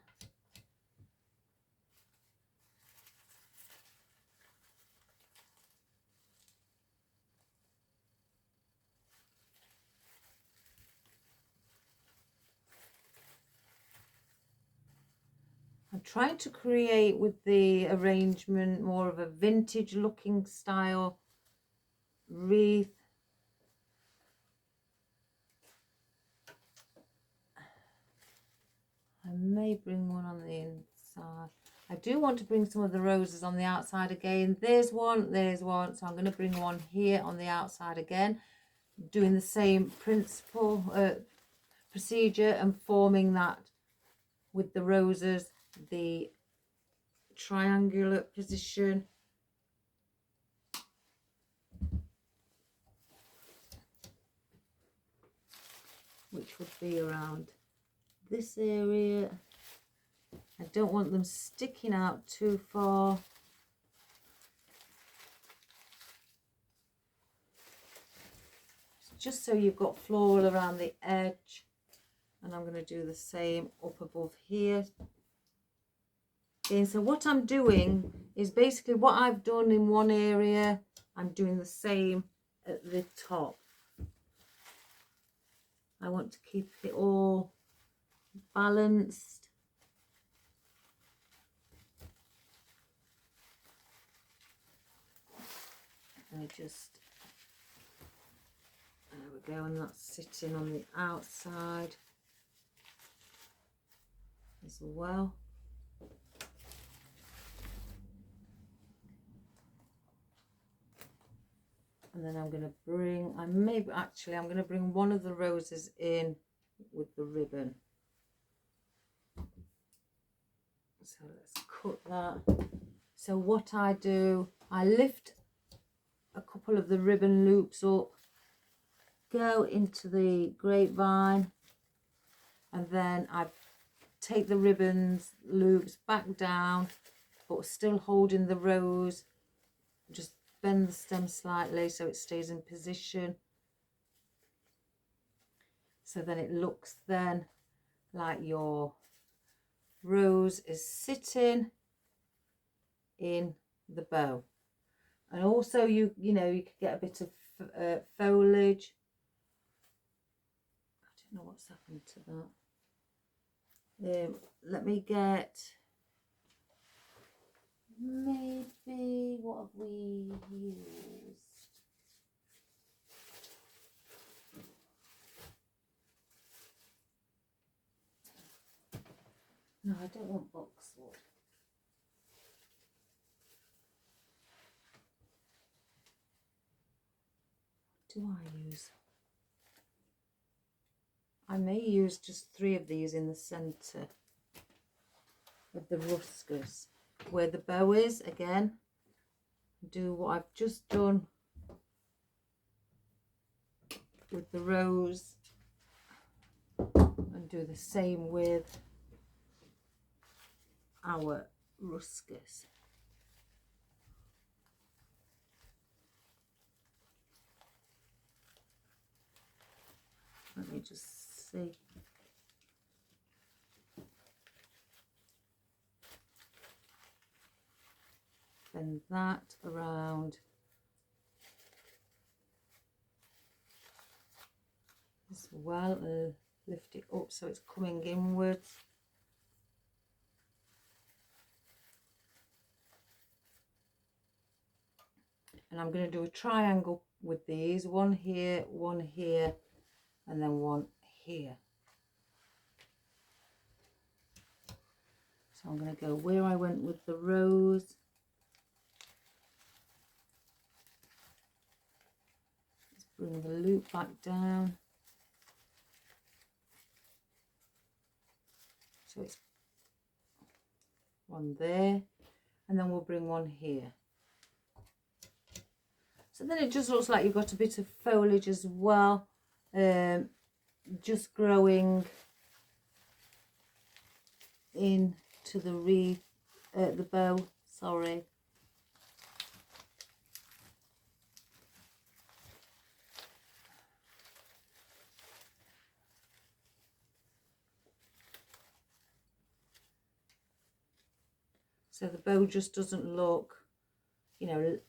S1: I'm trying to create with the arrangement more of a vintage looking style wreath. I may bring one on the inside. I do want to bring some of the roses on the outside again. There's one, so I'm going to bring one here on the outside again, doing the same principle, procedure, and forming that with the roses, the triangular position. Which would be around this area. I don't want them sticking out too far. Just so you've got floral around the edge. And I'm going to do the same up above here. Okay, so what I'm doing is basically what I've done in one area, I'm doing the same at the top. I want to keep it all balanced. I just, there we go, and that's sitting on the outside as well. And then I'm going to bring, I'm going to bring one of the roses in with the ribbon. So let's cut that. So what I do, I lift a couple of the ribbon loops up, go into the grapevine, and then I take the ribbons loops back down, but still holding the rose. Just bend the stem slightly so it stays in position. So then it looks then like your rose is sitting in the bow. And also you know, you could get a bit of foliage. I don't know what's happened to that. Let me get, maybe, what have we used? No, I don't want boxwood. What do I use? I may use just 3 of these in the centre of the ruscus, where the bow is. Again, do what I've just done with the rose, and do the same with our ruscus. Let me just see. Bend that around as well, lift it up so it's coming inwards. And I'm going to do a triangle with these, one here, and then one here. So I'm going to go where I went with the rose. Let's bring the loop back down. So it's one there, and then we'll bring one here. So then it just looks like you've got a bit of foliage as well, just growing into the wreath, the bow, sorry. So the bow just doesn't look, you know,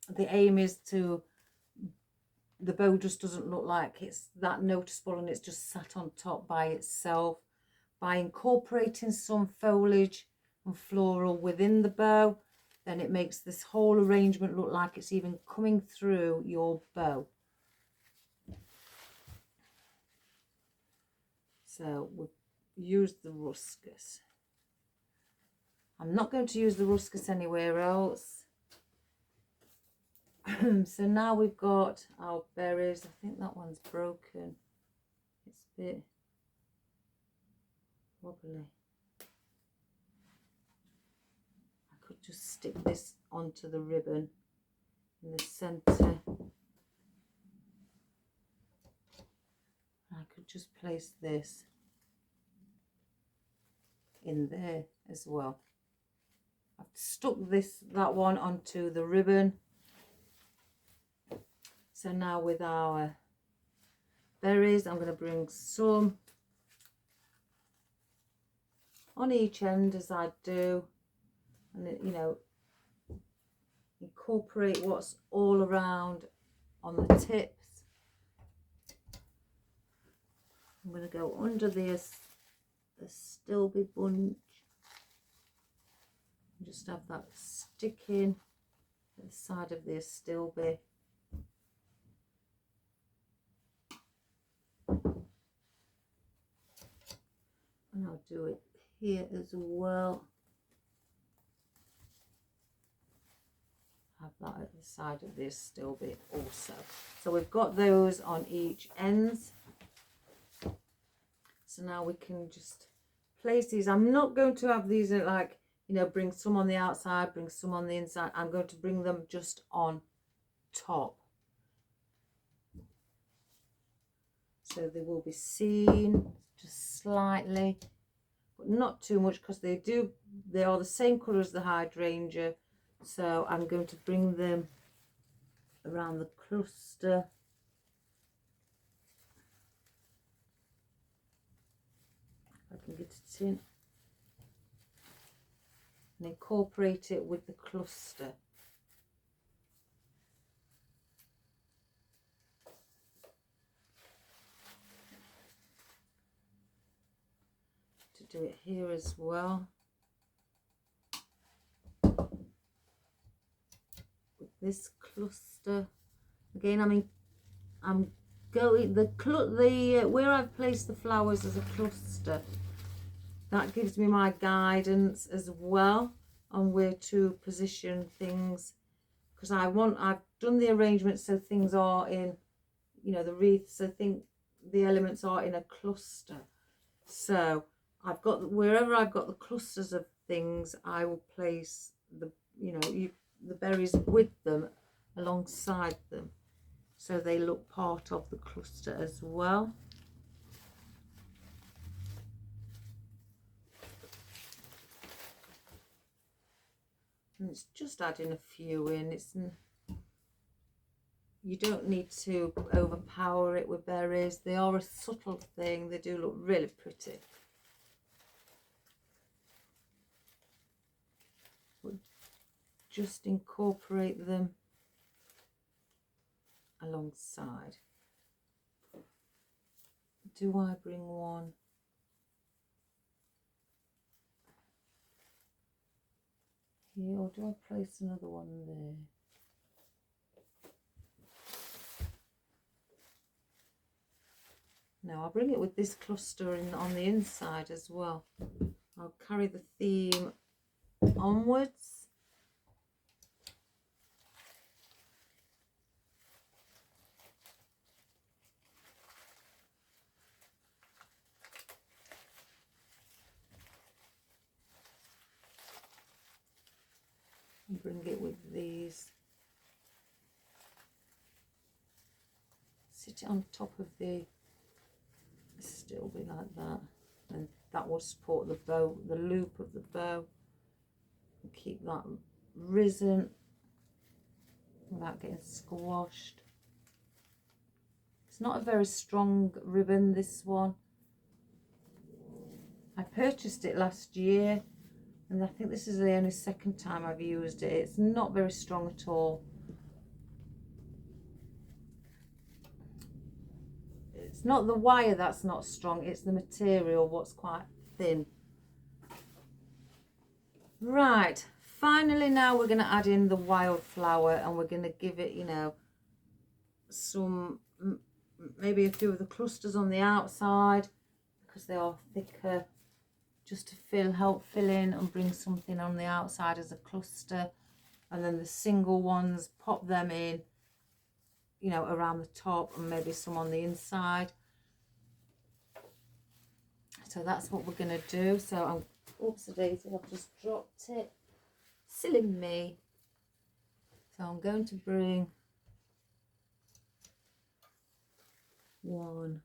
S1: the aim is to, the bow just doesn't look like it's that noticeable and it's just sat on top by itself. By incorporating some foliage and floral within the bow, then it makes this whole arrangement look like it's even coming through your bow. So we've used the ruscus. I'm not going to use the ruscus anywhere else. So now we've got our berries. I think that one's broken. It's a bit wobbly. I could just stick this onto the ribbon in the centre. I could just place this in there as well. I've stuck that one onto the ribbon. So now with our berries, I'm going to bring some on each end as I do, and you know, incorporate what's all around on the tips. I'm going to go under the stilby bunch and just have that sticking at the side of the stilby. And I'll do it here as well. Have that at the side of this stilby also. So we've got those on each ends. So now we can just place these. I'm not going to have these like, you know, bring some on the outside, bring some on the inside. I'm going to bring them just on top. So they will be seen just slightly, but not too much, because they are the same colour as the hydrangea. So I'm going to bring them around the cluster. If I can get it in. And incorporate it with the cluster. To do it here as well. With this cluster. Again, I'm going where I've placed the flowers as a cluster. That gives me my guidance as well on where to position things, because I've done the arrangement so things are in, you know, the wreath, so the elements are in a cluster. So I've got, wherever I've got the clusters of things, I will place the, you know, the berries with them alongside them, so they look part of the cluster as well. And it's just adding a few in. You don't need to overpower it with berries. They are a subtle thing. They do look really pretty. But just incorporate them alongside. Do I bring one? Here, or do I place another one there? No, I'll bring it with this cluster on the inside as well. I'll carry the theme onwards. And bring it with these. Sit it on top of the, still be like that, and that will support the bow, the loop of the bow, and keep that risen without getting squashed. It's not a very strong ribbon, this one. I purchased it last year, and I think this is the only second time I've used it. It's not very strong at all. It's not the wire that's not strong, it's the material what's quite thin. Right, finally now we're going to add in the wildflower, and we're going to give it, you know, some, maybe a few of the clusters on the outside because they are thicker, just to help fill in and bring something on the outside as a cluster, and then the single ones, pop them in, you know, around the top, and maybe some on the inside. So that's what we're going to do. So I'm, oops, I've just dropped it, silly me. So I'm going to bring one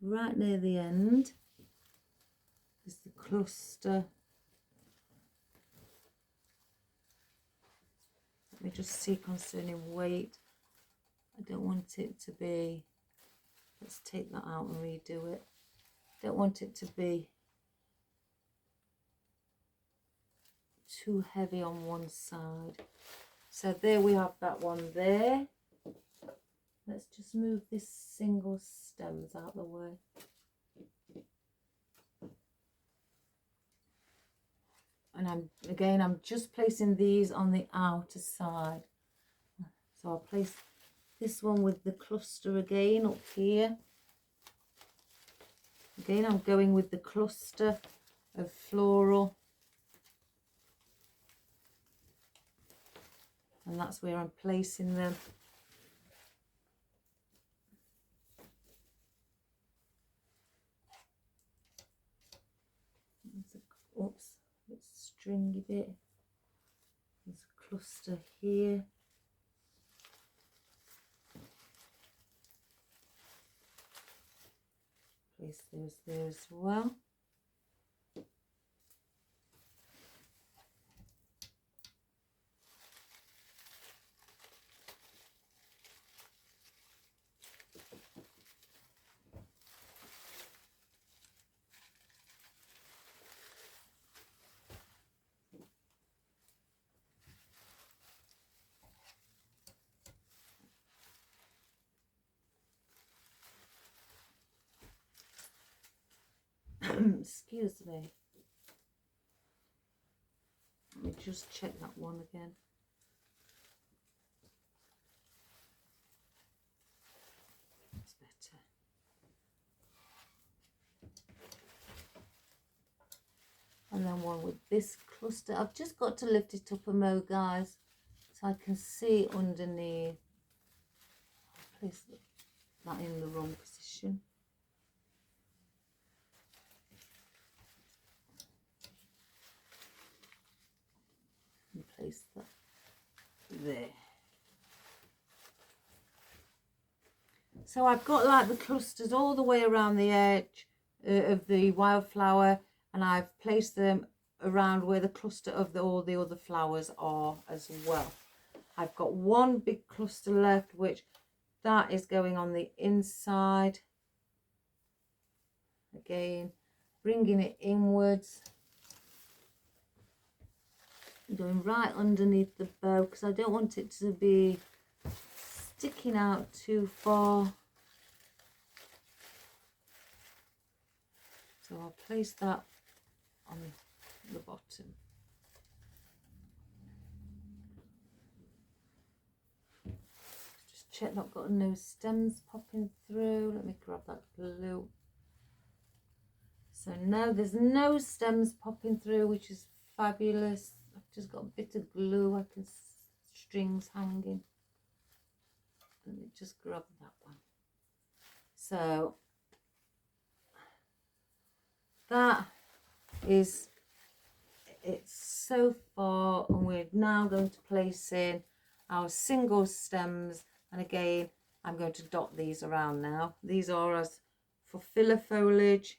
S1: right near the end. Is the cluster. Let me just see concerning weight. I don't want it to be, let's take that out and redo it. Don't want it to be too heavy on one side. So there we have that one there. Let's just move this single stems out of the way. And I'm just placing these on the outer side. So I'll place this one with the cluster again up here. Again, I'm going with the cluster of floral. And that's where I'm placing them. Oops. Stringy bit. There's a cluster here. Place those there as well. Excuse me. Let me just check that one again. That's better. And then one with this cluster. I've just got to lift it up a mo, guys, so I can see underneath. Place that in the wrong position. Place that there. So I've got like the clusters all the way around the edge of the wildflower, and I've placed them around where the cluster of all the other flowers are as well. I've got one big cluster left, which that is going on the inside. Again, bringing it inwards. Going right underneath the bow because I don't want it to be sticking out too far. So I'll place that on the bottom. Just check that I've got no stems popping through. Let me grab that glue. So now there's no stems popping through, which is fabulous. I've just got a bit of glue, I can strings hanging. Let me just grab that one. So that is it so far, and we're now going to place in our single stems, and again I'm going to dot these around now. These are as for filler foliage,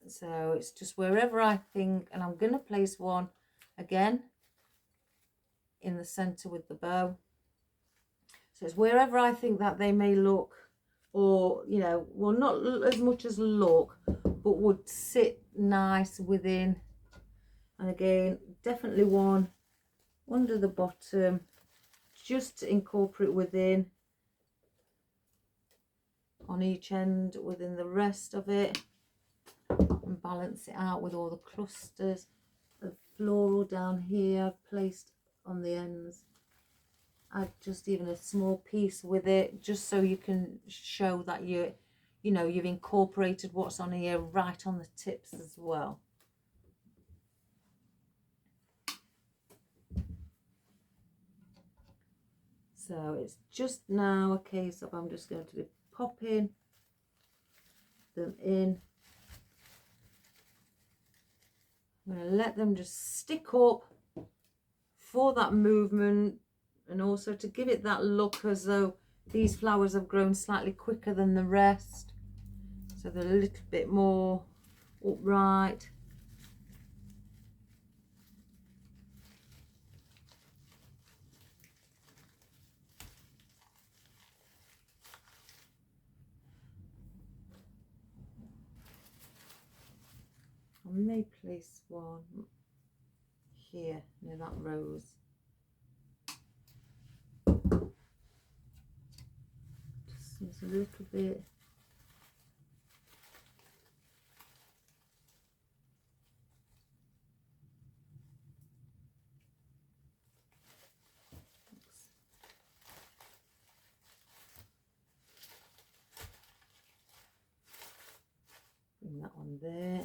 S1: so it's just wherever I think, and I'm going to place one again in the center with the bow. So it's wherever I think that they may look, or you know, well, not as much as look, but would sit nice within. And again, definitely one under the bottom, just to incorporate within on each end within the rest of it, and balance it out with all the clusters of floral down here I've placed on the ends. Add just even a small piece with it, just so you can show that you know, you've incorporated what's on here right on the tips as well. So it's just now a case of I'm just going to be popping them in. I'm going to let them just stick up for that movement, and also to give it that look as though these flowers have grown slightly quicker than the rest, so they're a little bit more upright. I may place one here near that rose. Just seems a little bit. Bring that one there.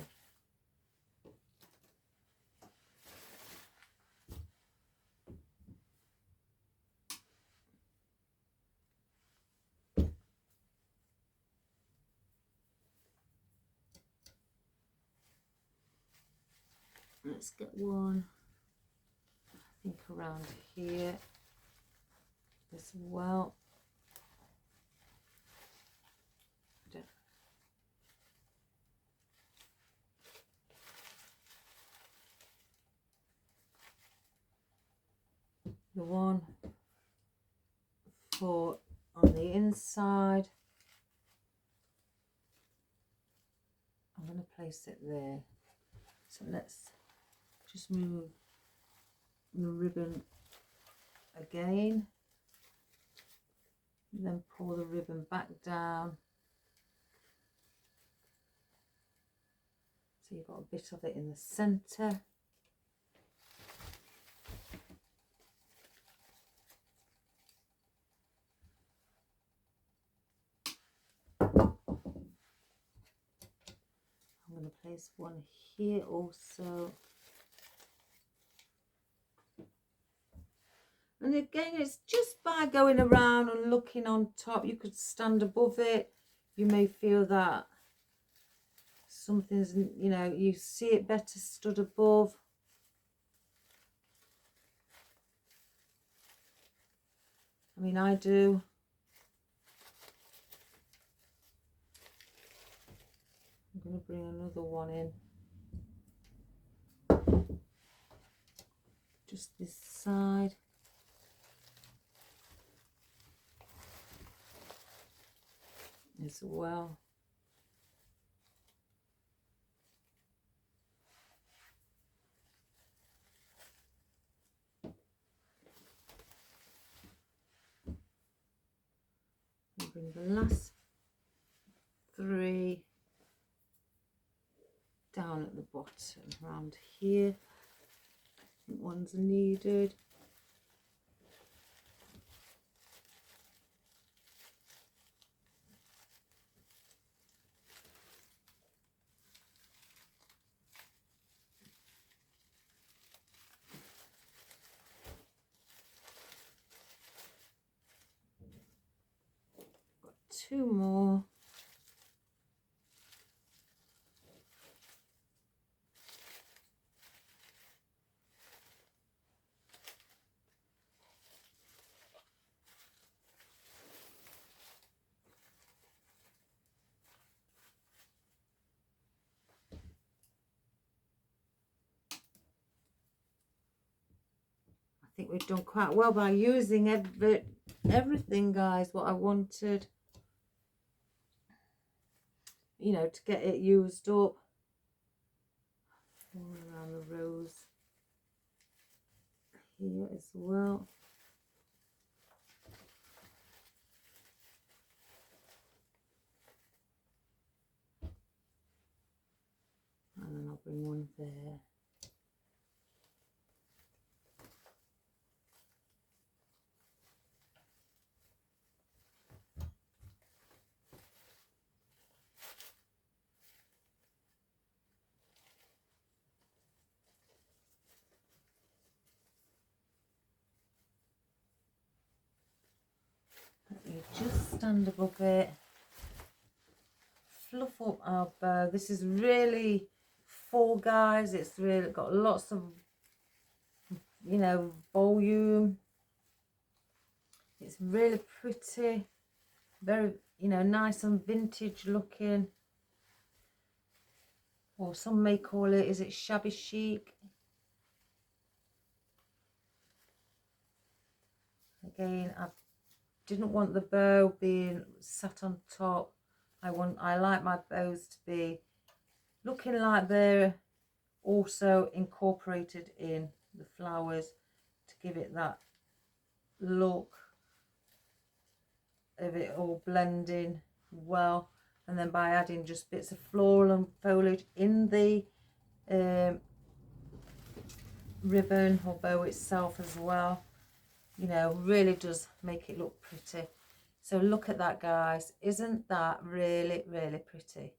S1: Let's get one, I think, around here as well. The one for on the inside, I'm going to place it there. So let's just move the ribbon again, and then pull the ribbon back down, so you've got a bit of it in the center. I'm going to place one here also. And again, it's just by going around and looking on top. You could stand above it. You may feel that something's, you know, you see it better stood above. I mean, I do. I'm going to bring another one in. Just this side. As well. And bring the last three down at the bottom around here. I think one's needed. 2 more. I think we've done quite well by using everything, guys, what I wanted, you know, to get it used up. All around the rose here as well. And then I'll bring one there. You just stand above it, fluff up our bow. This is really full, guys. It's really got lots of, you know, volume. It's really pretty, very, you know, nice and vintage looking, or some may call it, is it shabby chic? Again, I didn't want the bow being sat on top. I like my bows to be looking like they're also incorporated in the flowers to give it that look of it all blending well, and then by adding just bits of floral and foliage in the ribbon or bow itself as well, you know, really does make it look pretty. So look at that, guys. Isn't that really, really pretty?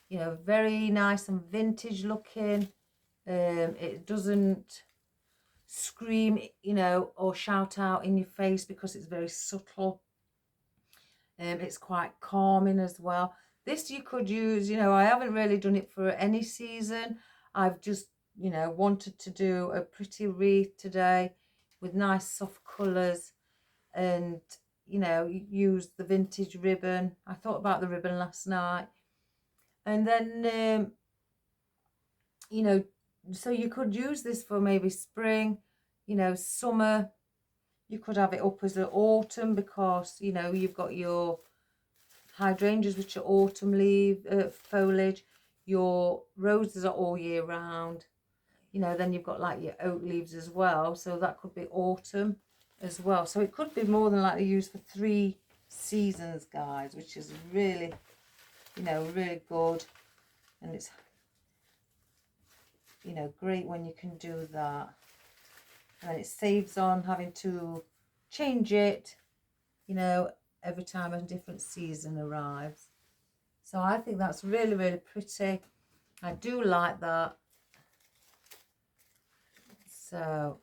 S1: You know, very nice and vintage looking. It doesn't scream, you know, or shout out in your face because it's very subtle. It's quite calming as well. This you could use, you know, I haven't really done it for any season. I've just, you know, wanted to do a pretty wreath today with nice soft colours, and, you know, use the vintage ribbon. I thought about the ribbon last night. And then, you know, so you could use this for maybe spring, you know, summer. You could have it up as an autumn because, you know, you've got your hydrangeas, which are autumn foliage. Your roses are all year round. You know, then you've got like your oak leaves as well. So that could be autumn as well. So it could be more than likely used for 3 seasons, guys, which is really, you know, really good. And it's, you know, great when you can do that. And it saves on having to change it, you know, every time a different season arrives. So I think that's really, really pretty. I do like that. So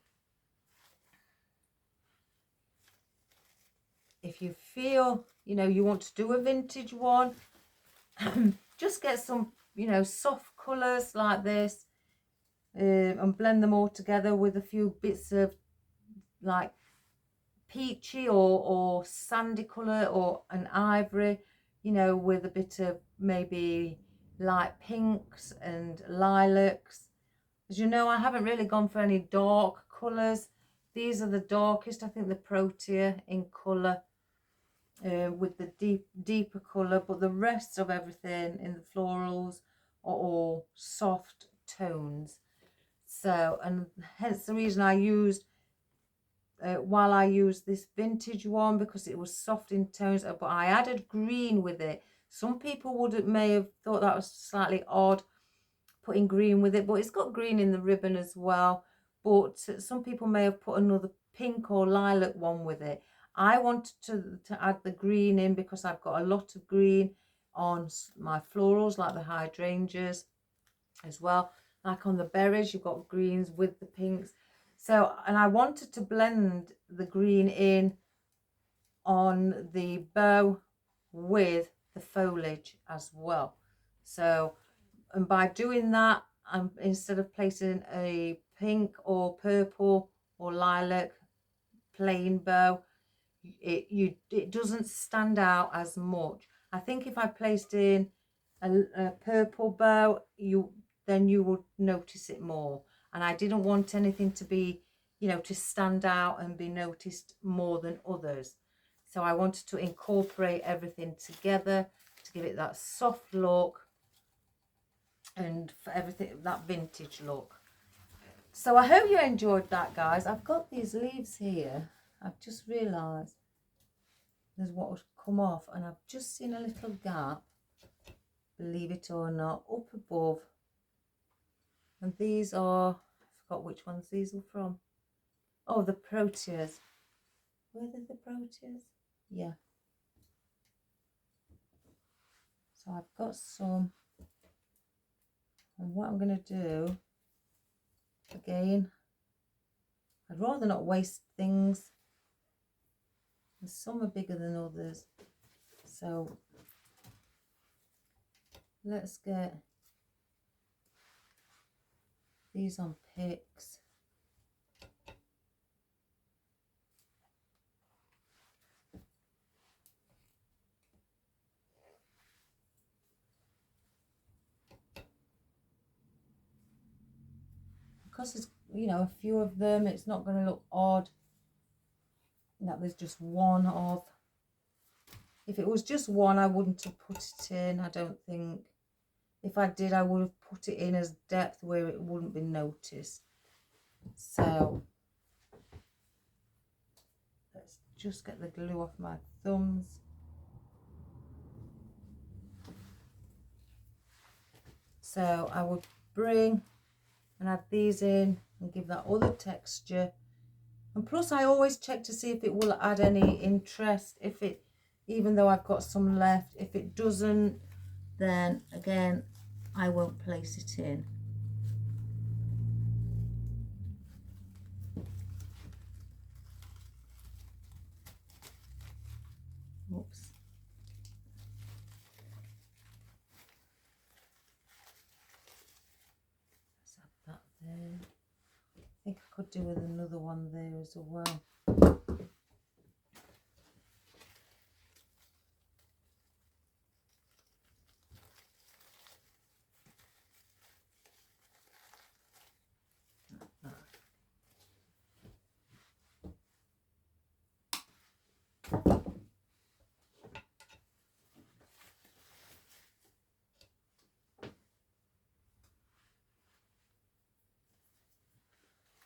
S1: if you feel, you know, you want to do a vintage one, just get some, you know, soft colours like this, and blend them all together with a few bits of like peachy or sandy colour or an ivory, you know, with a bit of maybe light pinks and lilacs. As you know, I haven't really gone for any dark colours. These are the darkest, I think, the Protea in colour, with the deeper colour, but the rest of everything in the florals are all soft tones. So, and hence the reason I used, while I used this vintage one, because it was soft in tones, but I added green with it. Some people may have thought that was slightly odd, putting green with it, but it's got green in the ribbon as well. But some people may have put another pink or lilac one with it. I wanted to add the green in because I've got a lot of green on my florals, like the hydrangeas as well. Like on the berries, you've got greens with the pinks. So, and I wanted to blend the green in on the bow with the foliage as well. So, and by doing that, instead of placing a pink or purple or lilac plain bow, it doesn't stand out as much. I think if I placed in a purple bow, then you would notice it more. And I didn't want anything to be, you know, to stand out and be noticed more than others. So I wanted to incorporate everything together to give it that soft look and for everything, that vintage look. So I hope you enjoyed that, guys. I've got these leaves here. I've just realised there's what would come off, and I've just seen a little gap, believe it or not, up above. And these are, I forgot which ones these are from. Oh, the proteas. Were they the proteas? Yeah. So I've got some. And what I'm going to do, again, I'd rather not waste things. And some are bigger than others. So let's get these on picks. Because there's, you know, a few of them, it's not going to look odd that there's just one of. If it was just one, I wouldn't have put it in, I don't think. If I did, I would have put it in as depth where it wouldn't be noticed. So let's just get the glue off my thumbs. So I would bring and add these in and give that other texture. And plus I always check to see if it will add any interest, if it, even though I've got some left. If it doesn't, then again I won't place it in. Oops. Let's add that there. I think I could do with another one there as well.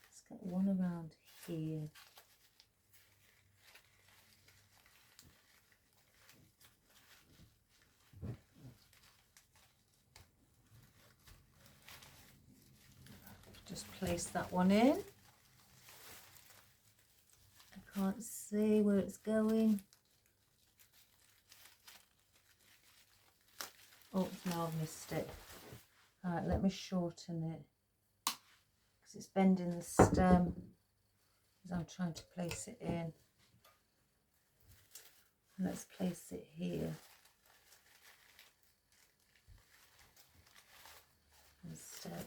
S1: Let's get one around here. Just place that one in. I can't see where it's going. Oh, now I've missed it. Alright, let me shorten it because it's bending the stem as I'm trying to place it in. Let's place it here instead.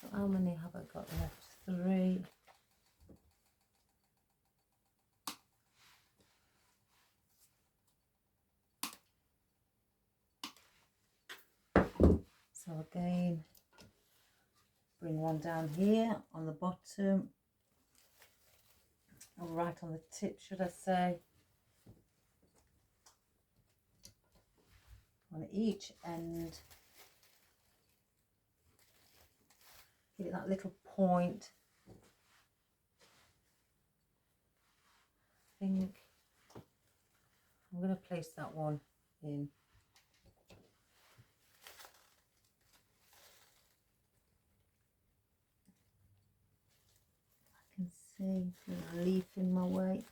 S1: So how many have I got left? 3. So again, bring one down here on the bottom, or right on the tip, should I say, on each end. Give it that little point. I think I'm going to place that one in. I can see there's a leaf in my way.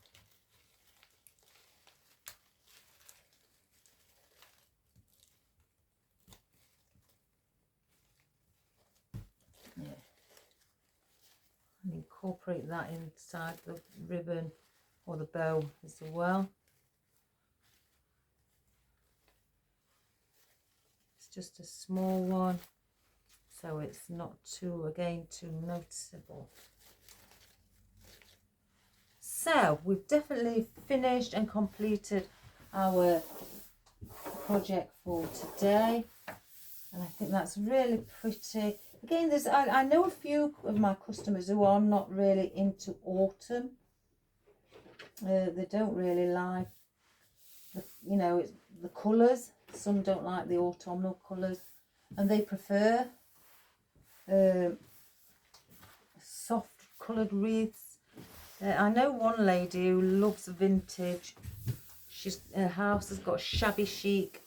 S1: Yeah. And incorporate that inside the ribbon or the bow as well. just a small one, so it's not too, again, too noticeable. So we've definitely finished and completed our project for today, and I think that's really pretty. Again, there's I know a few of my customers who are not really into autumn. They don't really like the, you know, the colours. Some don't like the autumnal colours, and they prefer soft coloured wreaths. I know one lady who loves vintage. Her house has got shabby chic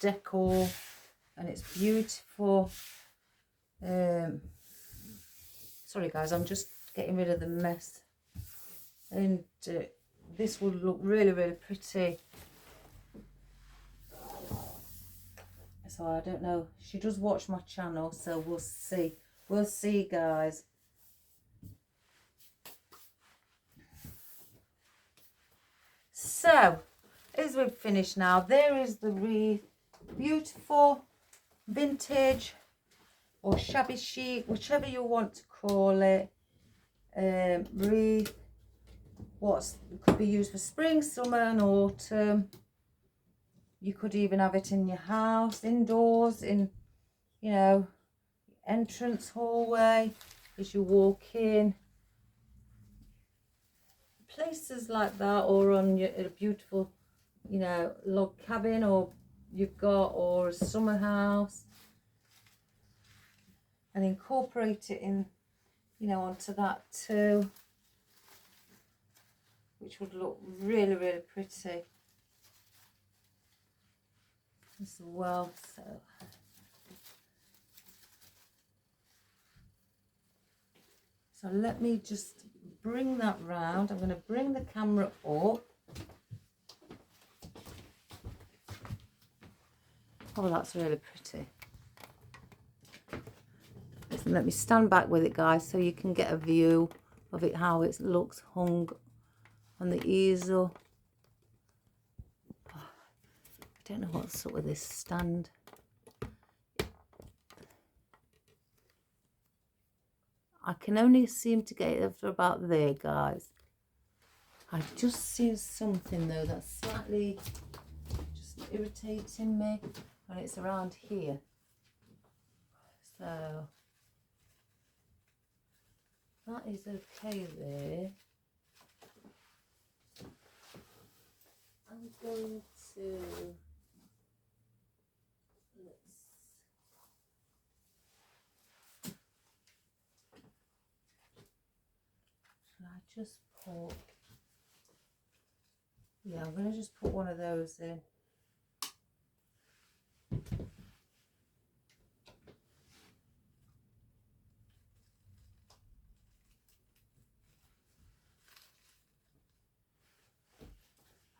S1: decor, and it's beautiful. Sorry guys, I'm just getting rid of the mess, and this would look really, really pretty. So I don't know, she does watch my channel, so we'll see guys. So as we've finished now, there is the wreath. Beautiful vintage or shabby chic, whichever you want to call it, wreath. Could be used for spring, summer and autumn. You could even have it in your house, indoors, in, you know, entrance hallway as you walk in, places like that, or on a beautiful, you know, log cabin or a summer house, and incorporate it in, you know, onto that too, which would look really, really pretty as well. So let me just bring that round. I'm going to bring the camera up. Oh, that's really pretty. Let me stand back with it, guys, so you can get a view of it, how it looks hung on the easel. Oh, I don't know what's up with this stand. I can only seem to get it for about there, guys. I've just seen something though that's slightly just irritating me, and it's around here. So that is okay there. I'm going to, shall I just put, yeah, I'm going to just put one of those in.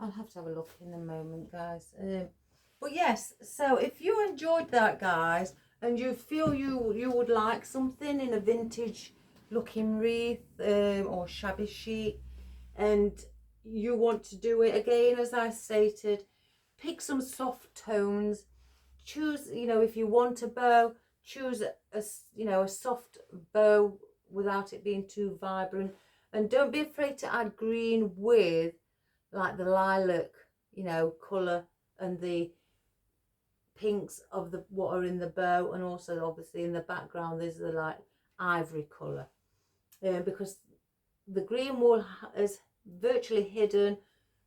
S1: I'll have to have a look in a moment, guys. But yes, so if you enjoyed that, guys, and you feel you would like something in a vintage looking wreath or shabby chic, and you want to do it again, as I stated, pick some soft tones. Choose, you know, if you want a bow, choose a soft bow without it being too vibrant, and don't be afraid to add green with, like, the lilac, you know, colour, and the pinks of the what are in the bow, and also obviously in the background there's the like ivory colour, because the green wool is virtually hidden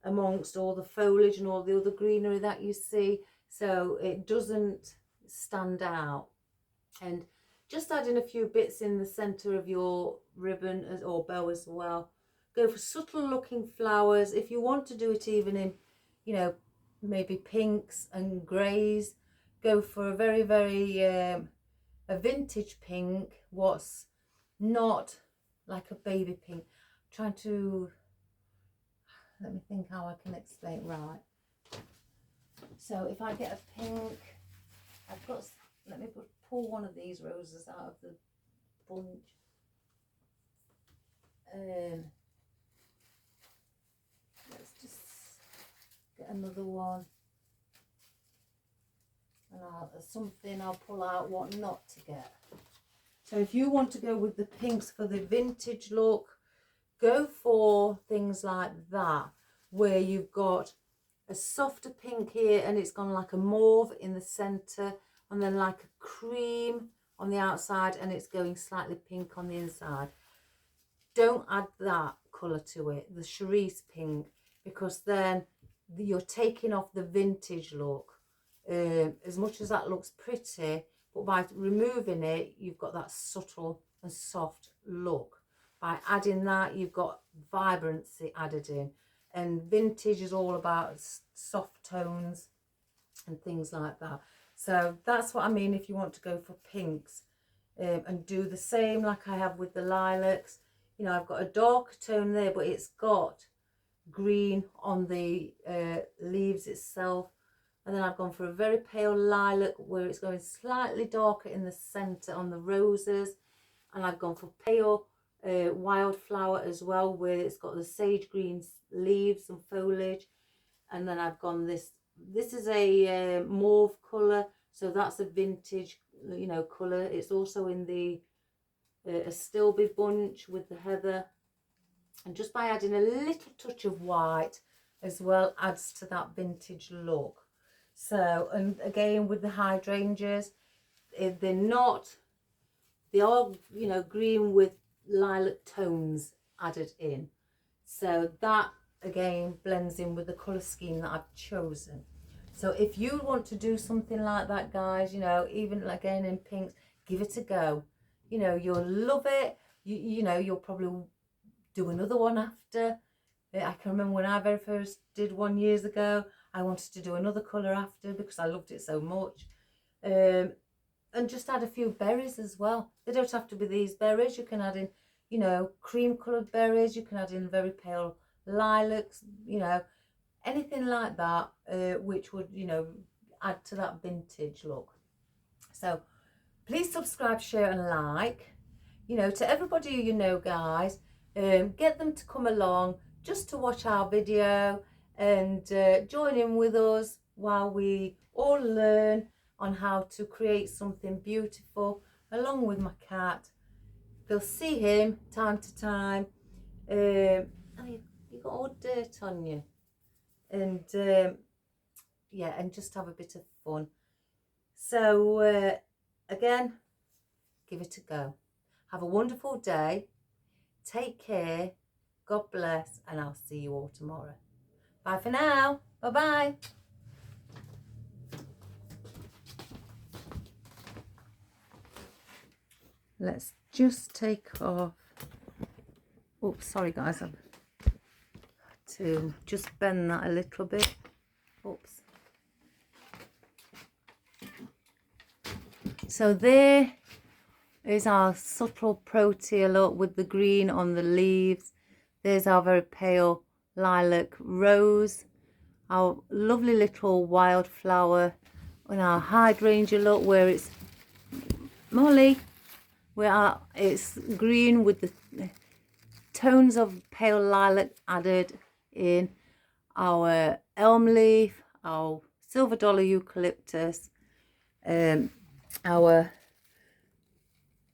S1: amongst all the foliage and all the other greenery that you see, so it doesn't stand out. And just adding a few bits in the centre of your ribbon or bow as well. Go for subtle looking flowers. If you want to do it even in, you know, maybe pinks and greys, go for a very, very a vintage pink, what's not like a baby pink. I'm trying to, let me think how I can explain. Right, so if I get a pink, I've got, let me pull one of these roses out of the bunch. Let's just get another one, and I'll something I'll pull out what not to get. So if you want to go with the pinks for the vintage look, go for things like that, where you've got a softer pink here and it's gone like a mauve in the center, and then like a cream on the outside, and it's going slightly pink on the inside. Don't add that colour to it, the cerise pink, because then you're taking off the vintage look. As much as that looks pretty, but by removing it, you've got that subtle and soft look. By adding that, you've got vibrancy added in. And vintage is all about soft tones and things like that. So that's what I mean if you want to go for pinks. And do the same like I have with the lilacs. You know, I've got a darker tone there, but it's got green on the leaves itself. And then I've gone for a very pale lilac where it's going slightly darker in the centre on the roses. And I've gone for pale wildflower as well, where it's got the sage green leaves and foliage. And then I've gone this is a mauve colour, so that's a vintage, you know, colour. It's also in the a Stilby bunch with the heather, and just by adding a little touch of white as well adds to that vintage look. So, and again with the hydrangeas, they are, you know, green with lilac tones added in, so that again blends in with the colour scheme that I've chosen. So if you want to do something like that, guys, you know, even again in pinks, give it a go. You know, you'll love it. You know, you'll probably do another one after. I can remember when I very first did one years ago, I wanted to do another colour after because I loved it so much. And just add a few berries as well. They don't have to be these berries. You can add in, you know, cream coloured berries. You can add in very pale lilacs, you know, anything like that, which would, you know, add to that vintage look. So please subscribe, share and like, you know, to everybody you know, guys. Get them to come along just to watch our video and join in with us while we all learn on how to create something beautiful along with my cat. They'll see him time to time. You got all dirt on you, and yeah, and just have a bit of fun. So again, give it a go. Have a wonderful day. Take care. God bless, and I'll see you all tomorrow. Bye for now. Bye bye. Let's just take off. Oops, sorry guys, I've to just bend that a little bit. Oops. So there is our subtle protea look with the green on the leaves. There's our very pale lilac rose, our lovely little wildflower, and our hydrangea look where it's Molly, where it's green with the tones of pale lilac added in, our elm leaf, our silver dollar eucalyptus, and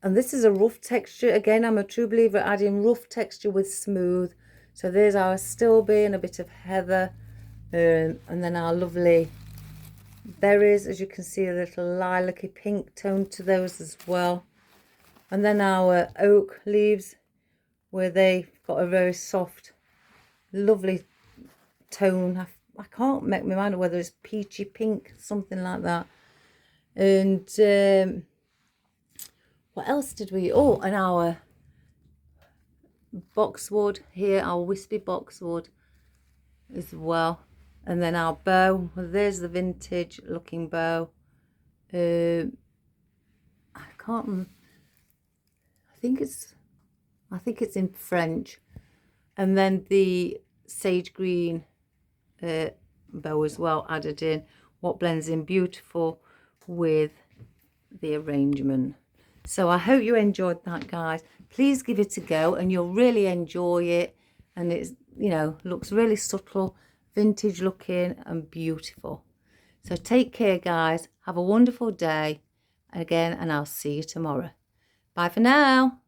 S1: this is a rough texture. Again, I'm a true believer adding rough texture with smooth. So there's our Stilby and a bit of heather, and then our lovely berries. As you can see, a little lilac-y pink tone to those as well. And then our oak leaves, where they've got a very soft, lovely tone. I can't make my mind whether it's peachy pink, something like that. And what else did we? Oh, and our boxwood here, our wispy boxwood as well. And then our bow. Well, there's the vintage looking bow. I can't. I think it's in French. And then the sage green bow as well added in, what blends in beautiful with the arrangement. So I hope you enjoyed that, guys. Please give it a go and you'll really enjoy it. And it's, you know, looks really subtle, vintage looking and beautiful. So take care, guys. Have a wonderful day. Again, and I'll see you tomorrow. Bye for now.